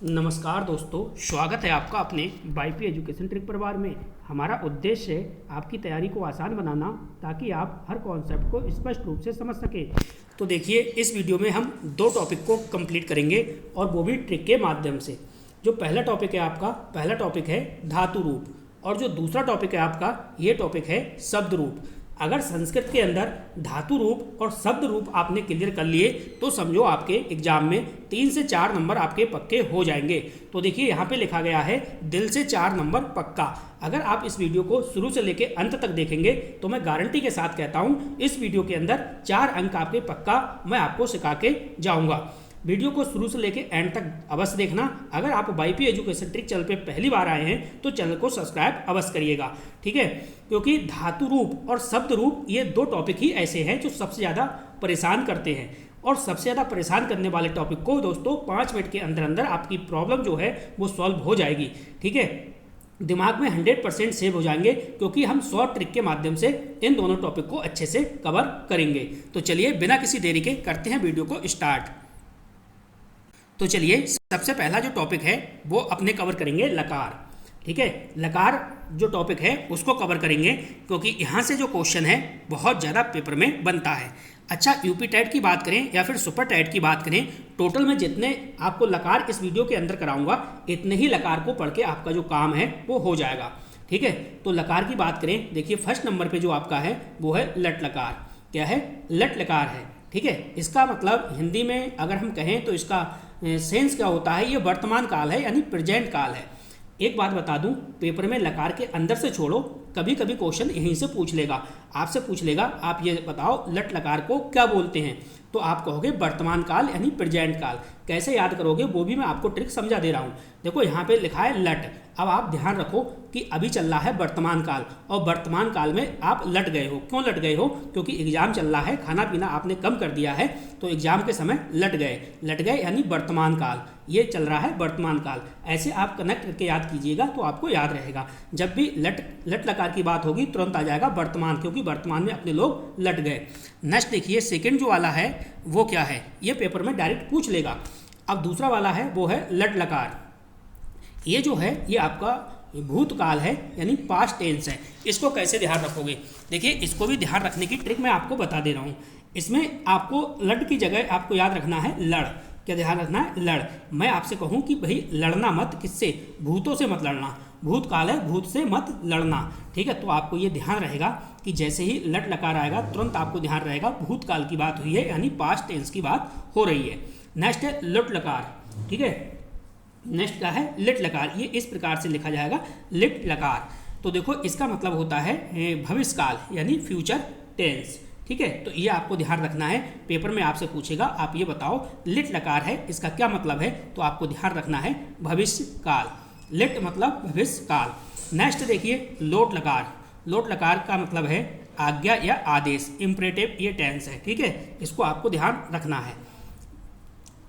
नमस्कार दोस्तों, स्वागत है आपका अपने वाईपी एजुकेशन ट्रिक परिवार में। हमारा उद्देश्य है आपकी तैयारी को आसान बनाना ताकि आप हर कॉन्सेप्ट को स्पष्ट रूप से समझ सकें। तो देखिए, इस वीडियो में हम दो टॉपिक को कंप्लीट करेंगे और वो भी ट्रिक के माध्यम से। जो पहला टॉपिक है आपका, पहला टॉपिक है धातु रूप, और जो दूसरा टॉपिक है आपका, ये टॉपिक है शब्द रूप। अगर संस्कृत के अंदर धातु रूप और शब्द रूप आपने क्लियर कर लिए तो समझो आपके एग्जाम में 3 से 4 नंबर आपके पक्के हो जाएंगे। तो देखिए, यहाँ पे लिखा गया है दिल से 4 नंबर पक्का। अगर आप इस वीडियो को शुरू से लेकर अंत तक देखेंगे तो मैं गारंटी के साथ कहता हूँ इस वीडियो के अंदर 4 अंक आपके पक्का मैं आपको सिखा के जाऊँगा। वीडियो को शुरू से लेकर एंड तक अवश्य देखना। अगर आप वाईपी एजुकेशन ट्रिक चैनल पे पहली बार आए हैं तो चैनल को सब्सक्राइब अवश्य करिएगा, ठीक है। क्योंकि धातु रूप और शब्द रूप ये दो टॉपिक ही ऐसे हैं जो सबसे ज़्यादा परेशान करते हैं, और सबसे ज़्यादा परेशान करने वाले टॉपिक को दोस्तों 5 मिनट के अंदर अंदर आपकी प्रॉब्लम जो है वो सॉल्व हो जाएगी, ठीक है। दिमाग में 100% सेव हो जाएंगे क्योंकि हम शॉर्ट ट्रिक के माध्यम से इन दोनों टॉपिक को अच्छे से कवर करेंगे। तो चलिए बिना किसी देरी के करते हैं वीडियो को स्टार्ट। तो चलिए, सबसे पहला जो टॉपिक है वो अपने कवर करेंगे लकार, ठीक है। लकार जो टॉपिक है उसको कवर करेंगे क्योंकि यहाँ से जो क्वेश्चन है बहुत ज़्यादा पेपर में बनता है। अच्छा, यूपी टेट की बात करें या फिर सुपर टेट की बात करें, टोटल में जितने आपको लकार इस वीडियो के अंदर कराऊंगा इतने ही लकार को पढ़ के आपका जो काम है वो हो जाएगा, ठीक है। तो लकार की बात करें, देखिए फर्स्ट नंबर पे जो आपका है वो है लट लकार। क्या है? लट लकार है, ठीक है। इसका मतलब हिंदी में अगर हम कहें तो इसका सेंस क्या होता है, ये वर्तमान काल है यानी प्रेजेंट काल है। एक बात बता दूं, पेपर में लकार के अंदर से छोड़ो, कभी कभी क्वेश्चन यहीं से पूछ लेगा, आपसे पूछ लेगा आप ये बताओ लट लकार को क्या बोलते हैं, तो आप कहोगे वर्तमान काल यानी प्रेजेंट काल। कैसे याद करोगे वो भी मैं आपको ट्रिक समझा दे रहा हूँ। देखो यहाँ पे लिखा है लट, अब आप ध्यान रखो कि अभी चल रहा है वर्तमान काल, और वर्तमान काल में आप लट गए हो। क्यों लट गए हो? क्योंकि एग्जाम चल रहा है, खाना पीना आपने कम कर दिया है तो एग्जाम के समय लट गए। लट गए यानी वर्तमान काल, ये चल रहा है वर्तमान काल। ऐसे आप कनेक्ट करके याद कीजिएगा तो आपको याद रहेगा। जब भी लट लकार की बात होगी तुरंत आ जाएगा वर्तमान, क्योंकि वर्तमान में अपने लोग लट गए। नेक्स्ट देखिए, सेकंड जो वाला है वो क्या है, ये पेपर में डायरेक्ट पूछ लेगा। अब दूसरा वाला है वो है लट लकार। ये जो है ये आपका भूतकाल है यानी पास्ट टेंस है। इसको कैसे ध्यान रखोगे? देखिए, इसको भी ध्यान रखने की ट्रिक मैं आपको बता दे रहा हूँ। इसमें आपको लट की जगह आपको याद रखना है लड़। क्या ध्यान रखना है? लड़। मैं आपसे कहूँ कि भाई लड़ना मत, किससे? भूतों से मत लड़ना। भूतकाल है, भूत से मत लड़ना, ठीक है। तो आपको ये ध्यान रहेगा कि जैसे ही लट लकार आएगा तुरंत आपको ध्यान रहेगा भूतकाल की बात हुई है यानी पास्ट टेंस की बात हो रही है। नेक्स्ट है लुट लकार, ठीक है। नेक्स्ट क्या है? लिट लकार। ये इस प्रकार से लिखा जाएगा लिट लकार। तो देखो इसका मतलब होता है भविष्यकाल यानी फ्यूचर टेंस, ठीक है। तो ये आपको ध्यान रखना है, पेपर में आपसे पूछेगा आप ये बताओ लिट लकार है इसका क्या मतलब है, तो आपको ध्यान रखना है भविष्यकाल। लिट मतलब भविष्यकाल। नेक्स्ट देखिए लोट लकार। लोट लकार का मतलब है आज्ञा या आदेश, इम्परेटिव ये टेंस है, ठीक है। इसको आपको ध्यान रखना है,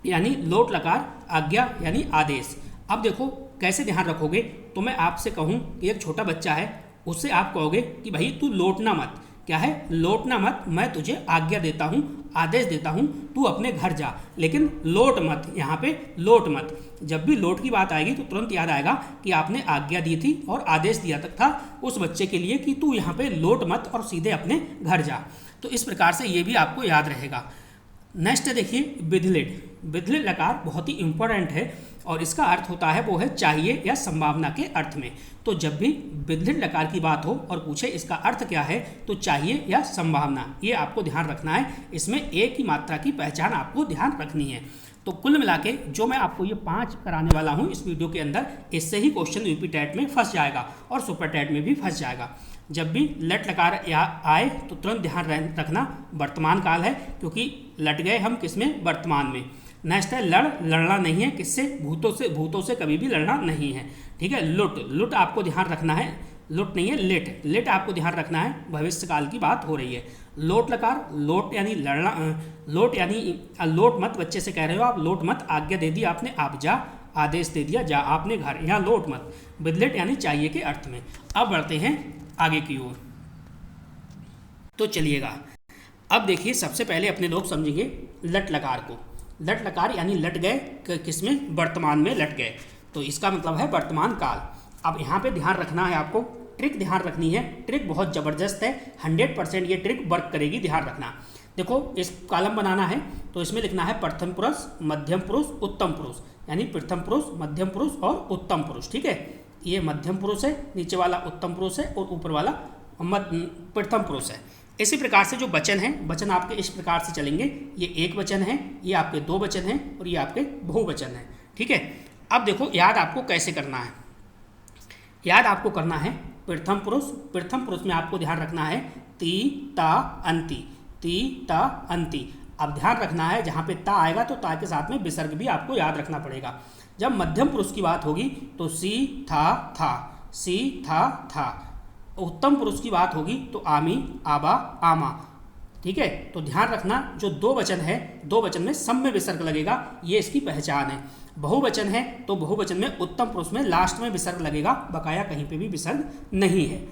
यानी लोट लकार आज्ञा यानी आदेश। अब देखो कैसे ध्यान रखोगे, तो मैं आपसे कहूँ कि एक छोटा बच्चा है, उससे आप कहोगे कि भाई तू लौटना मत। क्या है? लौटना मत, मैं तुझे आज्ञा देता हूँ, आदेश देता हूँ, तू अपने घर जा, लेकिन लौट मत। यहाँ पे लौट मत। जब भी लौट की बात आएगी तो तुरंत याद आएगा कि आपने आज्ञा दी थी और आदेश दिया तक था उस बच्चे के लिए कि तू यहाँ पे लौट मत और सीधे अपने घर जा। तो इस प्रकार से ये भी आपको याद रहेगा। नेक्स्ट देखिए विधिलिट। विधिलिट लकार बहुत ही इंपॉर्टेंट है और इसका अर्थ होता है वो है चाहिए या संभावना के अर्थ में। तो जब भी विधिलिट लकार की बात हो और पूछे इसका अर्थ क्या है तो चाहिए या संभावना, ये आपको ध्यान रखना है। इसमें एक ही मात्रा की पहचान आपको ध्यान रखनी है। तो कुल मिला के जो मैं आपको ये 5 कराने वाला हूँ इस वीडियो के अंदर, इससे ही क्वेश्चन यूपी टेट में फंस जाएगा और सुपर टेट में भी फंस जाएगा। जब भी लट लकार आए तो तुरंत ध्यान रखना वर्तमान काल है, क्योंकि लट गए हम किसमें? वर्तमान में। नेक्स्ट है लड़, लड़ना नहीं है, किससे? भूतों से। भूतों से कभी भी लड़ना नहीं है, ठीक है। लुट, लुट आपको ध्यान रखना है, लुट नहीं है लिट। लिट आपको ध्यान रखना है, भविष्य काल की बात हो रही है। लोट लकार, लोट यानी लड़ना, लोट यानी लोट मत, बच्चे से कह रहे हो आप लोट मत, आज्ञा दे दी आपने, आप जा, आदेश दे दिया जा आपने घर, यहाँ लोट मत। विधिलिट यानी चाहिए के अर्थ में। अब बढ़ते हैं आगे की ओर। तो चलिएगा, अब देखिए सबसे पहले अपने लोग समझेंगे लट लकार को। लट लकार यानी लट गए, किसमें, वर्तमान में लट गए, तो इसका मतलब है वर्तमान काल। अब यहाँ पे ध्यान रखना है आपको, ट्रिक ध्यान रखनी है, ट्रिक बहुत ज़बरदस्त है, 100% ये ट्रिक वर्क करेगी, ध्यान रखना। देखो इस कॉलम बनाना है तो इसमें लिखना है प्रथम पुरुष, मध्यम पुरुष, उत्तम पुरुष, यानी प्रथम पुरुष, मध्यम पुरुष और उत्तम पुरुष, ठीक है। ये मध्यम पुरुष है, नीचे वाला उत्तम पुरुष है और ऊपर वाला प्रथम पुरुष है। इसी प्रकार से जो वचन हैं, वचन आपके इस प्रकार से चलेंगे, ये एक वचन है, ये आपके दो वचन हैं और ये आपके बहुवचन हैं, ठीक है। अब देखो याद आपको कैसे करना है, याद आपको करना है प्रथम पुरुष, प्रथम पुरुष में आपको ध्यान रखना है ती ता अंति, ती ता अंति। अब ध्यान रखना है जहाँ पे ता आएगा तो ता के साथ में विसर्ग भी आपको याद रखना पड़ेगा। जब मध्यम पुरुष की बात होगी तो सी था, सी था। उत्तम पुरुष की बात होगी तो आमी, आबा, आमा, ठीक है। तो ध्यान रखना जो दो वचन है, दो वचन में सब में विसर्ग लगेगा, ये इसकी पहचान है। बहुवचन है तो बहुवचन में उत्तम पुरुष में लास्ट में विसर्ग लगेगा, बकाया कहीं पे भी विसर्ग नहीं है।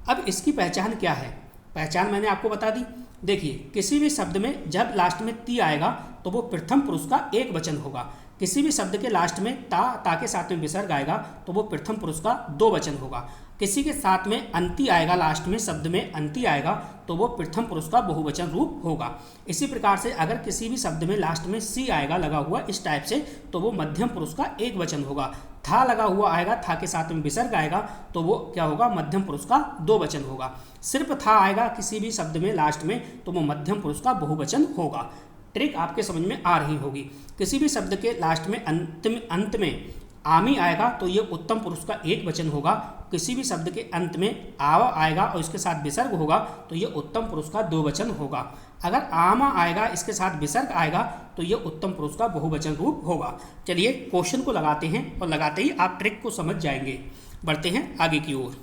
अब इसकी पहचान क्या है, पहचान मैंने आपको बता दी। देखिए किसी भी शब्द में जब लास्ट में ती आएगा तो वो प्रथम पुरुष का एक वचन होगा, किसी भी शब्द के लास्ट में ता के साथ में विसर्ग आएगा तो वो प्रथम पुरुष का दो वचन होगा, किसी के साथ में अंति आएगा, लास्ट में शब्द में अंति आएगा तो वो प्रथम पुरुष का बहुवचन रूप होगा। इसी प्रकार से अगर किसी भी शब्द में लास्ट में सी आएगा लगा हुआ इस टाइप से तो वो मध्यम पुरुष का एक वचन होगा। था लगा हुआ आएगा, था के साथ में विसर्ग आएगा तो वो क्या होगा, मध्यम पुरुष का दो वचन होगा। सिर्फ था आएगा किसी भी शब्द में लास्ट में तो वो मध्यम पुरुष का बहुवचन होगा। ट्रिक आपके समझ में आ रही होगी। किसी भी शब्द के लास्ट में अंत में आमी आएगा तो ये उत्तम पुरुष का एक वचन होगा, किसी भी शब्द के अंत में आवा आएगा और इसके साथ विसर्ग होगा तो ये उत्तम पुरुष का दो वचन होगा। अगर आमा आएगा इसके साथ विसर्ग आएगा तो ये उत्तम पुरुष का बहुवचन रूप होगा। चलिए क्वेश्चन को लगाते हैं और लगाते ही आप ट्रिक को समझ जाएंगे। बढ़ते हैं आगे की ओर।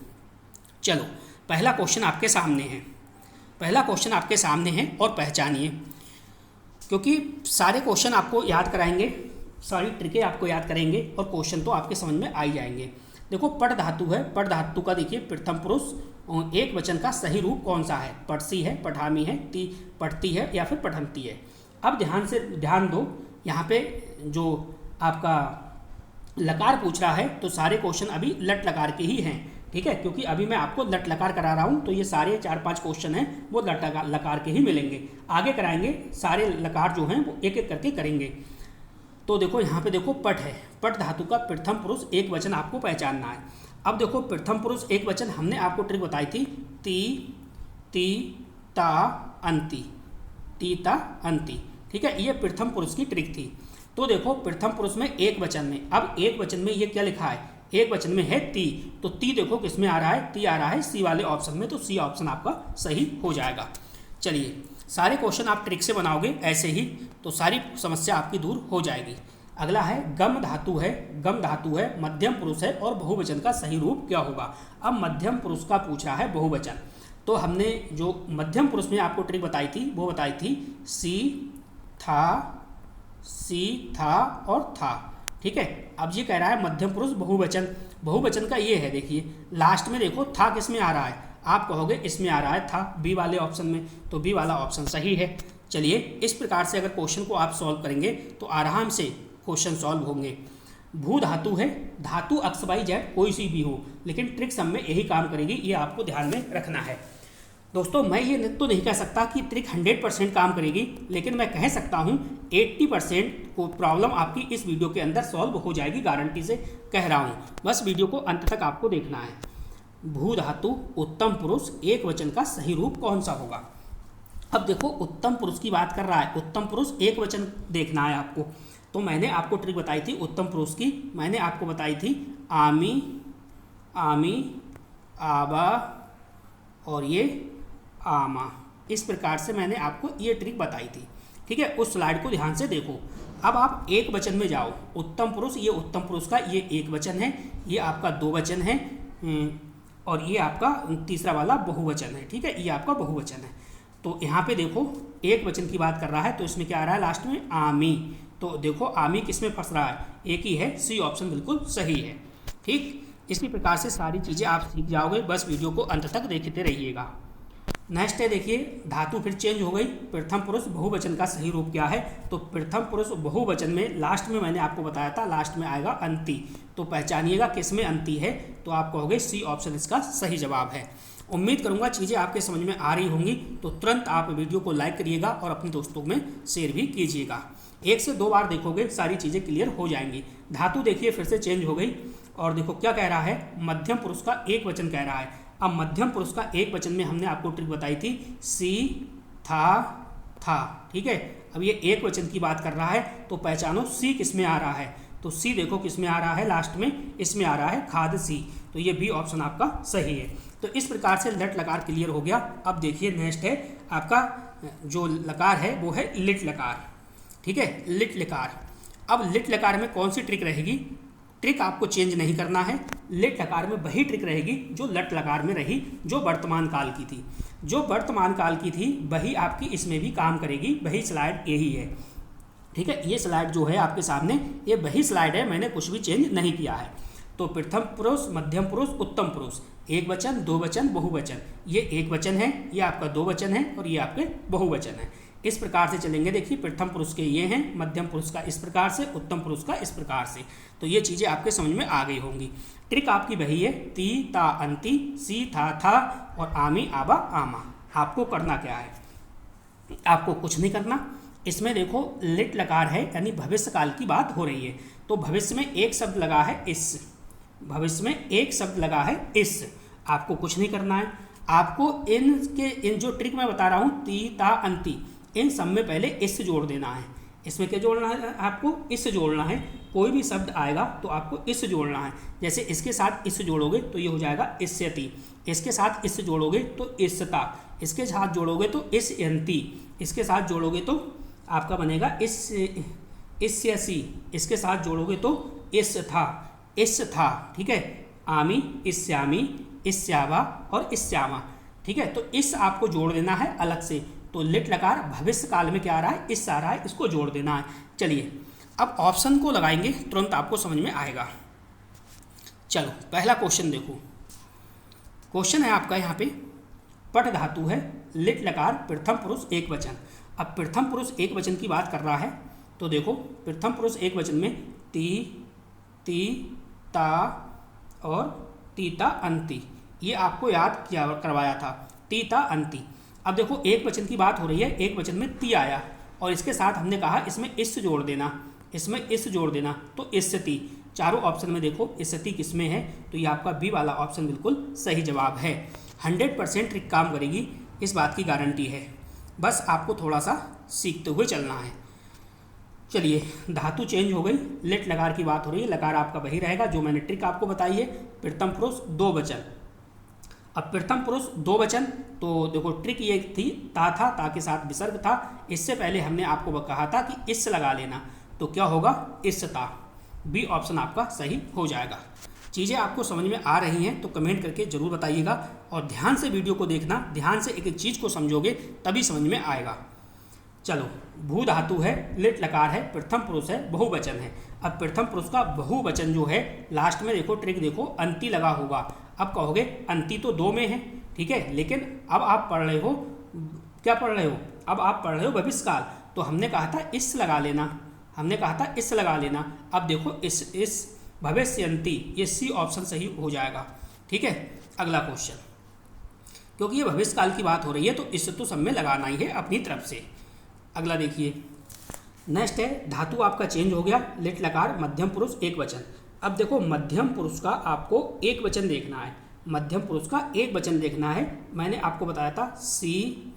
चलो पहला क्वेश्चन आपके सामने है, पहला क्वेश्चन आपके सामने है और पहचानिए, क्योंकि सारे क्वेश्चन आपको याद कराएंगे, सारी ट्रिकें आपको याद करेंगे और क्वेश्चन तो आपके समझ में आ ही जाएंगे। देखो पट धातु है, पट धातु का देखिए प्रथम पुरुष एक वचन का सही रूप कौन सा है, पटसी है, पठामी है, ती पटती है या फिर पठंती है। अब ध्यान दो, यहाँ पे जो आपका लकार पूछ रहा है तो सारे क्वेश्चन अभी लट लकार के ही हैं, ठीक है, क्योंकि अभी मैं आपको लट लकार करा रहा हूँ तो ये सारे 4-5 क्वेश्चन हैं वो लट लकार के ही मिलेंगे। आगे कराएंगे सारे लकार जो हैं वो एक एक करके करेंगे। तो देखो यहाँ पे देखो पट है, पट धातु का प्रथम पुरुष एक वचन आपको पहचानना है। अब देखो प्रथम पुरुष एक वचन हमने आपको ट्रिक बताई थी ती ता अंति, ती ता अंति, ठीक है, ये प्रथम पुरुष की ट्रिक थी। तो देखो प्रथम पुरुष में एक वचन में, अब एक वचन में ये क्या लिखा है, एक वचन में है ती, तो ती देखो किस में आ रहा है, ती आ रहा है सी वाले ऑप्शन में, तो सी ऑप्शन आपका सही हो जाएगा। चलिए सारे क्वेश्चन आप ट्रिक से बनाओगे ऐसे ही तो सारी समस्या आपकी दूर हो जाएगी। अगला है गम धातु है, गम धातु है, मध्यम पुरुष है और बहुवचन का सही रूप क्या होगा। अब मध्यम पुरुष का पूछ रहा है बहुवचन, तो हमने जो मध्यम पुरुष में आपको ट्रिक बताई थी वो बताई थी सी था और था, ठीक है। अब ये कह रहा है मध्यम पुरुष बहुवचन, बहुवचन का ये है, देखिए लास्ट में देखो था किस में आ रहा है, आप कहोगे इसमें आ रहा है था, बी वाले ऑप्शन में, तो बी वाला ऑप्शन सही है। चलिए इस प्रकार से अगर क्वेश्चन को आप सॉल्व करेंगे तो आराम से क्वेश्चन सॉल्व होंगे। भू धातु है, धातु XYZ कोई सी भी हो, लेकिन ट्रिक सब में यही काम करेगी, ये आपको ध्यान में रखना है। दोस्तों मैं ये तो नहीं कह सकता कि ट्रिक 100% काम करेगी, लेकिन मैं कह सकता हूँ 80% को प्रॉब्लम आपकी इस वीडियो के अंदर सॉल्व हो जाएगी, गारंटी से कह रहा हूँ। बस वीडियो को अंत तक आपको देखना है। भू धातु उत्तम पुरुष एक वचन का सही रूप कौन सा होगा। अब देखो उत्तम पुरुष की बात कर रहा है, उत्तम पुरुष एक वचन देखना है आपको, तो मैंने आपको ट्रिक बताई थी उत्तम पुरुष की, मैंने आपको बताई थी आमी, आबा और ये आमा, इस प्रकार से मैंने आपको ये ट्रिक बताई थी, ठीक है। उस स्लाइड को ध्यान से देखो। अब आप एक वचन में जाओ, उत्तम पुरुष, ये उत्तम पुरुष का ये एक वचन है, ये आपका दो वचन है और ये आपका तीसरा वाला बहुवचन है, ठीक है, ये आपका बहुवचन है। तो यहाँ पे देखो एक वचन की बात कर रहा है तो इसमें क्या आ रहा है लास्ट में आमी, तो देखो आमी किस में फंस रहा है, एक ही है, सी ऑप्शन बिल्कुल सही है, ठीक। इसी प्रकार से सारी चीज़ें आप सीख जाओगे, बस वीडियो को अंत तक देखते रहिएगा। नेक्स्ट है देखिए, धातु फिर चेंज हो गई। प्रथम पुरुष बहुवचन का सही रूप क्या है? तो प्रथम पुरुष बहुवचन में लास्ट में मैंने आपको बताया था, लास्ट में आएगा अंति। तो पहचानिएगा किस में अंति है, तो आप कहोगे सी ऑप्शन इसका सही जवाब है। उम्मीद करूंगा चीज़ें आपके समझ में आ रही होंगी, तो तुरंत आप वीडियो को लाइक करिएगा और अपने दोस्तों में शेयर भी कीजिएगा। 1 से 2 बार देखोगे सारी चीज़ें क्लियर हो जाएंगी। धातु देखिए फिर से चेंज हो गई और देखो क्या कह रहा है, मध्यम पुरुष का एक वचन कह रहा है। अब मध्यम पुरुष का एक वचन में हमने आपको ट्रिक बताई थी, सी, था, ठीक है। अब ये एक वचन की बात कर रहा है, तो पहचानो सी किस में आ रहा है। तो सी देखो किस में आ रहा है, लास्ट में इसमें आ रहा है खाद सी। तो ये बी ऑप्शन आपका सही है। तो इस प्रकार से लट लकार क्लियर हो गया। अब देखिए नेक्स्ट है आपका जो लकार है वो है लिट लकार, ठीक है, लिट लकार। अब लिट लकार में कौन सी ट्रिक रहेगी? ट्रिक आपको चेंज नहीं करना है। लिट लकार में वही ट्रिक रहेगी जो लट लकार में रही, जो वर्तमान काल की थी। जो वर्तमान काल की थी वही आपकी इसमें भी काम करेगी, वही स्लाइड यही है, ठीक है। ये स्लाइड जो है आपके सामने, ये वही स्लाइड है, मैंने कुछ भी चेंज नहीं किया है। तो प्रथम पुरुष, मध्यम पुरुष, उत्तम पुरुष, एक वचन, दो वचन, बहुवचन। ये एक वचन है, ये आपका दो वचन है और ये आपके बहुवचन है। इस प्रकार से चलेंगे। देखिए प्रथम पुरुष के ये हैं, मध्यम पुरुष का इस प्रकार से, उत्तम पुरुष का इस प्रकार से। तो ये चीज़ें आपके समझ में आ गई होंगी। ट्रिक आपकी वही है, ती, ता, अंति, सी, था और आमी, आबा, आमा। आपको करना क्या है? आपको कुछ नहीं करना। इसमें देखो लिट लकार है, यानी भविष्य काल की बात हो रही है। तो भविष्य में एक शब्द लगा है इस, भविष्य में एक शब्द लगा है इस। आपको कुछ नहीं करना है। आपको इन जो ट्रिक मैं बता रहा हूँ, ती, ता, अंति, इन सब में पहले इस जोड़ देना है। इसमें क्या जोड़ना है? आपको इस जोड़ना है। कोई भी शब्द आएगा तो आपको इस जोड़ना है। जैसे इसके साथ इस जोड़ोगे तो ये हो जाएगा इस्यति, इसके साथ इस जोड़ोगे तो इस्ता, इसके साथ जोड़ोगे तो इस्यन्ति, इसके साथ जोड़ोगे तो आपका बनेगा इस्यसि, इसके साथ जोड़ोगे तो इस था, ठीक है। आमी, इस्यामी, इस्यावा और इस्यामा, ठीक है। तो इस आपको जोड़ देना है अलग से। तो लिट लकार भविष्य काल में क्या आ रहा है? इस आ रहा है, इसको जोड़ देना है। चलिए अब ऑप्शन को लगाएंगे, तुरंत आपको समझ में आएगा। चलो पहला क्वेश्चन देखो। क्वेश्चन है आपका यहाँ पे, पट धातु है, लिट लकार, प्रथम पुरुष एक वचन। अब प्रथम पुरुष एक वचन की बात कर रहा है, तो देखो प्रथम पुरुष एक वचन में ती, ता और तीता, अंति, ये आपको याद किया करवाया था, तीता, अंति। अब देखो एक वचन की बात हो रही है, एक वचन में ती आया और इसके साथ हमने कहा इसमें इस जोड़ देना, इसमें इस जोड़ देना, तो इस्यति। चारों ऑप्शन में देखो इस्यति किस में है, तो ये आपका बी वाला ऑप्शन बिल्कुल सही जवाब है। 100% ट्रिक काम करेगी, इस बात की गारंटी है। बस आपको थोड़ा सा सीखते हुए चलना है। चलिए धातु चेंज हो गई, लिट लकार की बात हो रही है, लकार आपका वही रहेगा जो मैंने ट्रिक आपको बताई है। प्रथम पुरुष दो वचन। अब प्रथम पुरुष दो वचन, तो देखो ट्रिक ये थी, ता था, ता के साथ विसर्ग था। इससे पहले हमने आपको कहा था कि इस लगा लेना, तो क्या होगा? इस्ता। बी ऑप्शन आपका सही हो जाएगा। चीज़ें आपको समझ में आ रही हैं तो कमेंट करके ज़रूर बताइएगा और ध्यान से वीडियो को देखना, ध्यान से एक एक चीज़ को समझोगे तभी समझ में आएगा। चलो भू धातु है, लिट लकार है, प्रथम पुरुष है, बहुवचन है। अब प्रथम पुरुष का बहुवचन जो है, लास्ट में देखो ट्रिक देखो, अंति लगा होगा। अब कहोगे अंति तो दो में है, ठीक है, लेकिन अब आप पढ़ रहे हो, क्या पढ़ रहे हो? अब आप पढ़ रहे हो भविष्यकाल, तो हमने कहा था इस लगा लेना, हमने कहा था इस लगा लेना। अब देखो इस भविष्यन्ति, ये सी ऑप्शन सही हो जाएगा, ठीक है। अगला क्वेश्चन, क्योंकि ये भविष्यकाल की बात हो रही है तो इस तो सब में लगाना ही है अपनी तरफ से। अगला देखिए, नेक्स्ट है धातु आपका चेंज हो गया, लिट लकार, मध्यम पुरुष एक वचन। अब देखो मध्यम पुरुष का आपको एक वचन देखना है, मध्यम पुरुष का एक वचन देखना है। मैंने आपको बताया था सी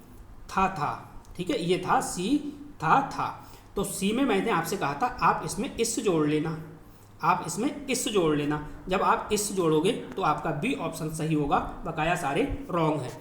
था, ठीक है, ये था सी था। तो सी में मैंने आपसे कहा था आप इसमें इस जोड़ लेना, आप इसमें इस जोड़ लेना। जब आप इस जोड़ोगे तो आपका बी ऑप्शन सही होगा, बकाया सारे रॉन्ग है।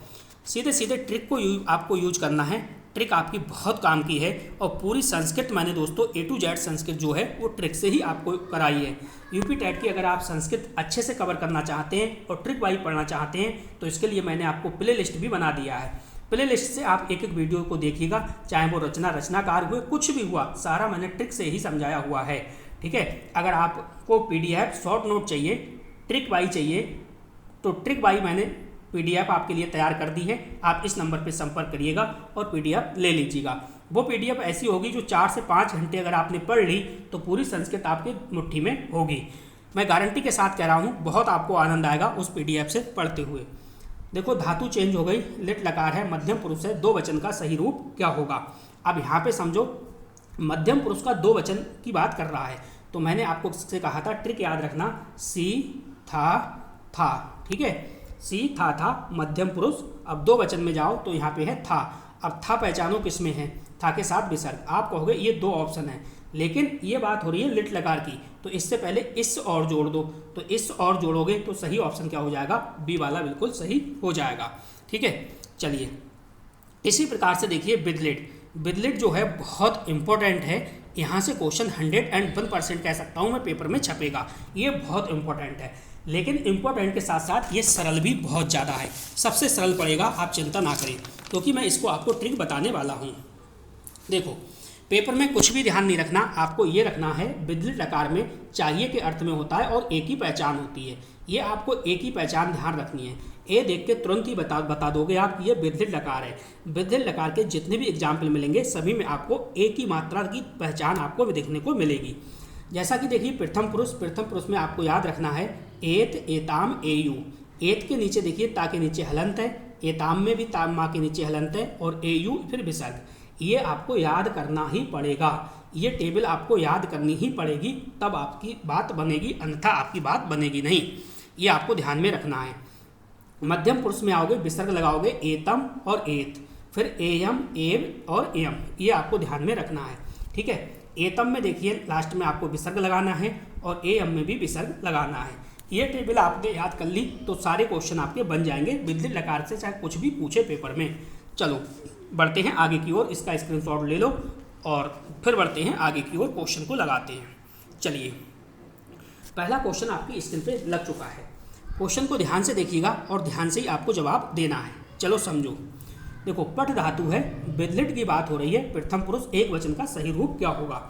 सीधे सीधे ट्रिक को आपको यूज करना है। ट्रिक आपकी बहुत काम की है और पूरी संस्कृत मैंने दोस्तों A to Z संस्कृत जो है वो ट्रिक से ही आपको कराई है। यूपी टेट की अगर आप संस्कृत अच्छे से कवर करना चाहते हैं और ट्रिक वाइज पढ़ना चाहते हैं तो इसके लिए मैंने आपको प्ले लिस्ट भी बना दिया है। प्ले लिस्ट से आप एक एक वीडियो को देखिएगा, चाहे वो रचनाकार हुए, कुछ भी हुआ, सारा मैंने ट्रिक से ही समझाया हुआ है, ठीक है। अगर आपको PDF शॉर्ट नोट चाहिए, ट्रिक वाइज चाहिए, तो ट्रिक वाइज मैंने PDF आपके लिए तैयार कर दी है। आप इस नंबर पर संपर्क करिएगा और PDF ले लीजिएगा। वो PDF ऐसी होगी जो 4 से 5 घंटे अगर आपने पढ़ ली तो पूरी संस्कृत आपकी मुट्ठी में होगी। मैं गारंटी के साथ कह रहा हूँ, बहुत आपको आनंद आएगा उस PDF से पढ़ते हुए। देखो धातु चेंज हो गई, लिट लकार है, मध्यम पुरुष है, दो वचन का सही रूप क्या होगा। अब यहाँ पे समझो मध्यम पुरुष का दो वचन की बात कर रहा है, तो मैंने आपको से कहा था ट्रिक याद रखना, सी था, ठीक है, सी था मध्यम पुरुष। अब दो वचन में जाओ तो यहाँ पे है था। अब था पहचानो किस में है, था के साथ विसर्ग। आप कहोगे ये दो ऑप्शन है, लेकिन ये बात हो रही है लिट लकार की, तो इससे पहले इस और जोड़ दो, तो इस और जोड़ोगे तो सही ऑप्शन क्या हो जाएगा, बी वाला बिल्कुल सही हो जाएगा। ठीक है, चलिए इसी प्रकार से देखिए विदलिट जो है बहुत इंपॉर्टेंट है। यहाँ से क्वेश्चन 101% कह सकता हूँ मैं पेपर में छपेगा, ये बहुत इंपॉर्टेंट है। लेकिन इंपॉर्टेंट के साथ साथ ये सरल भी बहुत ज़्यादा है, सबसे सरल पड़ेगा, आप चिंता ना करें, क्योंकि मैं इसको आपको ट्रिक बताने वाला हूँ। देखो पेपर में कुछ भी ध्यान नहीं रखना, आपको ये रखना है विदलिट लकार में चाहिए के अर्थ में होता है और एक ही पहचान होती है। ये आपको एक ही पहचान ध्यान रखनी है। ए देख के तुरंत ही बता दोगे आप ये विदलिट लकार है। विदलिट लकार के जितने भी एग्जाम्पल मिलेंगे सभी में आपको एक ही मात्रा की पहचान आपको देखने को मिलेगी। जैसा कि देखिए प्रथम पुरुष में आपको याद रखना है एत, एताम, एयू। एत के नीचे देखिए ता के नीचे हलंत है, एताम में भी ताम माँ के नीचे हलंत है, और एयू फिर विसर्ग। ये आपको याद करना ही पड़ेगा, ये टेबल आपको याद करनी ही पड़ेगी, तब आपकी बात बनेगी, अन्यथा आपकी बात बनेगी नहीं। ये आपको ध्यान में रखना है। मध्यम पुरुष में आओगे विसर्ग लगाओगे एतम और एत, फिर एयम, एव और एयम, ये आपको ध्यान में रखना है। ठीक है, एतम में देखिए लास्ट में आपको विसर्ग लगाना है और एयम में भी विसर्ग लगाना है। ये टेबल आपने याद कर ली तो सारे क्वेश्चन आपके बन जाएंगे विदलिट लकार से, चाहे कुछ भी पूछे पेपर में। चलो बढ़ते हैं आगे की ओर, इसका स्क्रीनशॉट ले लो और फिर बढ़ते हैं आगे की ओर, क्वेश्चन को लगाते हैं। चलिए पहला क्वेश्चन आपकी स्क्रीन पे लग चुका है। क्वेश्चन को ध्यान से देखिएगा और ध्यान से ही आपको जवाब देना है। चलो समझो, देखो पट धातु है, विदलिट की बात हो रही है, प्रथम पुरुष एक वचन का सही रूप क्या होगा।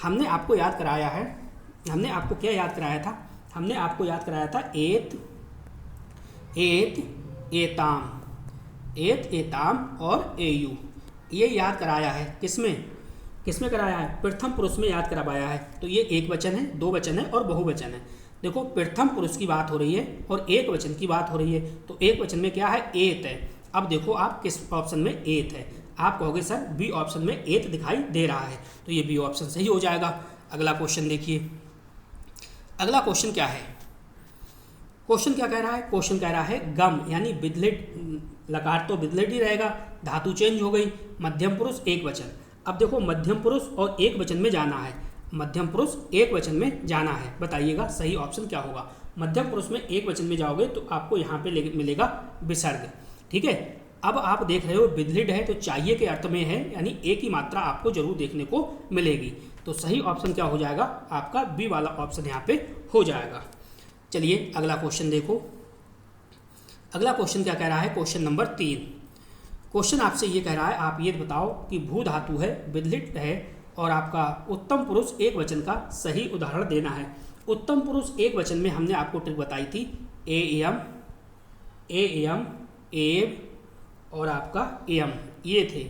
हमने आपको याद कराया है, हमने आपको क्या याद कराया था, हमने आपको याद कराया था एत, एताम, एत, एताम और एयू, ये याद कराया है। किसमें कराया है, प्रथम पुरुष में याद करवाया है। तो ये एक वचन है, दो वचन है और बहुवचन है। देखो प्रथम पुरुष की बात हो रही है और एक वचन की बात हो रही है, तो एक वचन में क्या है, एत है। अब देखो आप किस ऑप्शन में एत है, आप कहोगे सर बी ऑप्शन में एत दिखाई दे रहा है, तो ये बी ऑप्शन सही हो जाएगा। अगला क्वेश्चन देखिए, अगला क्वेश्चन क्या है, क्वेश्चन क्या कह रहा है, क्वेश्चन कह रहा है गम, यानी विदलिट लकार तो विदलिट ही रहेगा, धातु चेंज हो गई, मध्यम पुरुष एक वचन। अब देखो मध्यम पुरुष और एक वचन में जाना है, मध्यम पुरुष एक वचन में जाना है, बताइएगा सही ऑप्शन क्या होगा। मध्यम पुरुष में एक वचन में जाओगे तो आपको यहाँ पे मिलेगा विसर्ग। ठीक है, अब आप देख रहे हो विदलिट है तो चाहिए के अर्थ में है, यानी एक ही मात्रा आपको जरूर देखने को मिलेगी, तो सही ऑप्शन क्या हो जाएगा, आपका बी वाला ऑप्शन यहाँ पे हो जाएगा। चलिए अगला क्वेश्चन देखो, अगला क्वेश्चन क्या कह रहा है, क्वेश्चन नंबर 3। क्वेश्चन आपसे ये कह रहा है, आप ये बताओ कि भू धातु है, विदलिट है और आपका उत्तम पुरुष एक वचन का सही उदाहरण देना है। उत्तम पुरुष एक वचन में हमने आपको ट्रिक बताई थी, एयम, एव और आपका एयम, ये थे।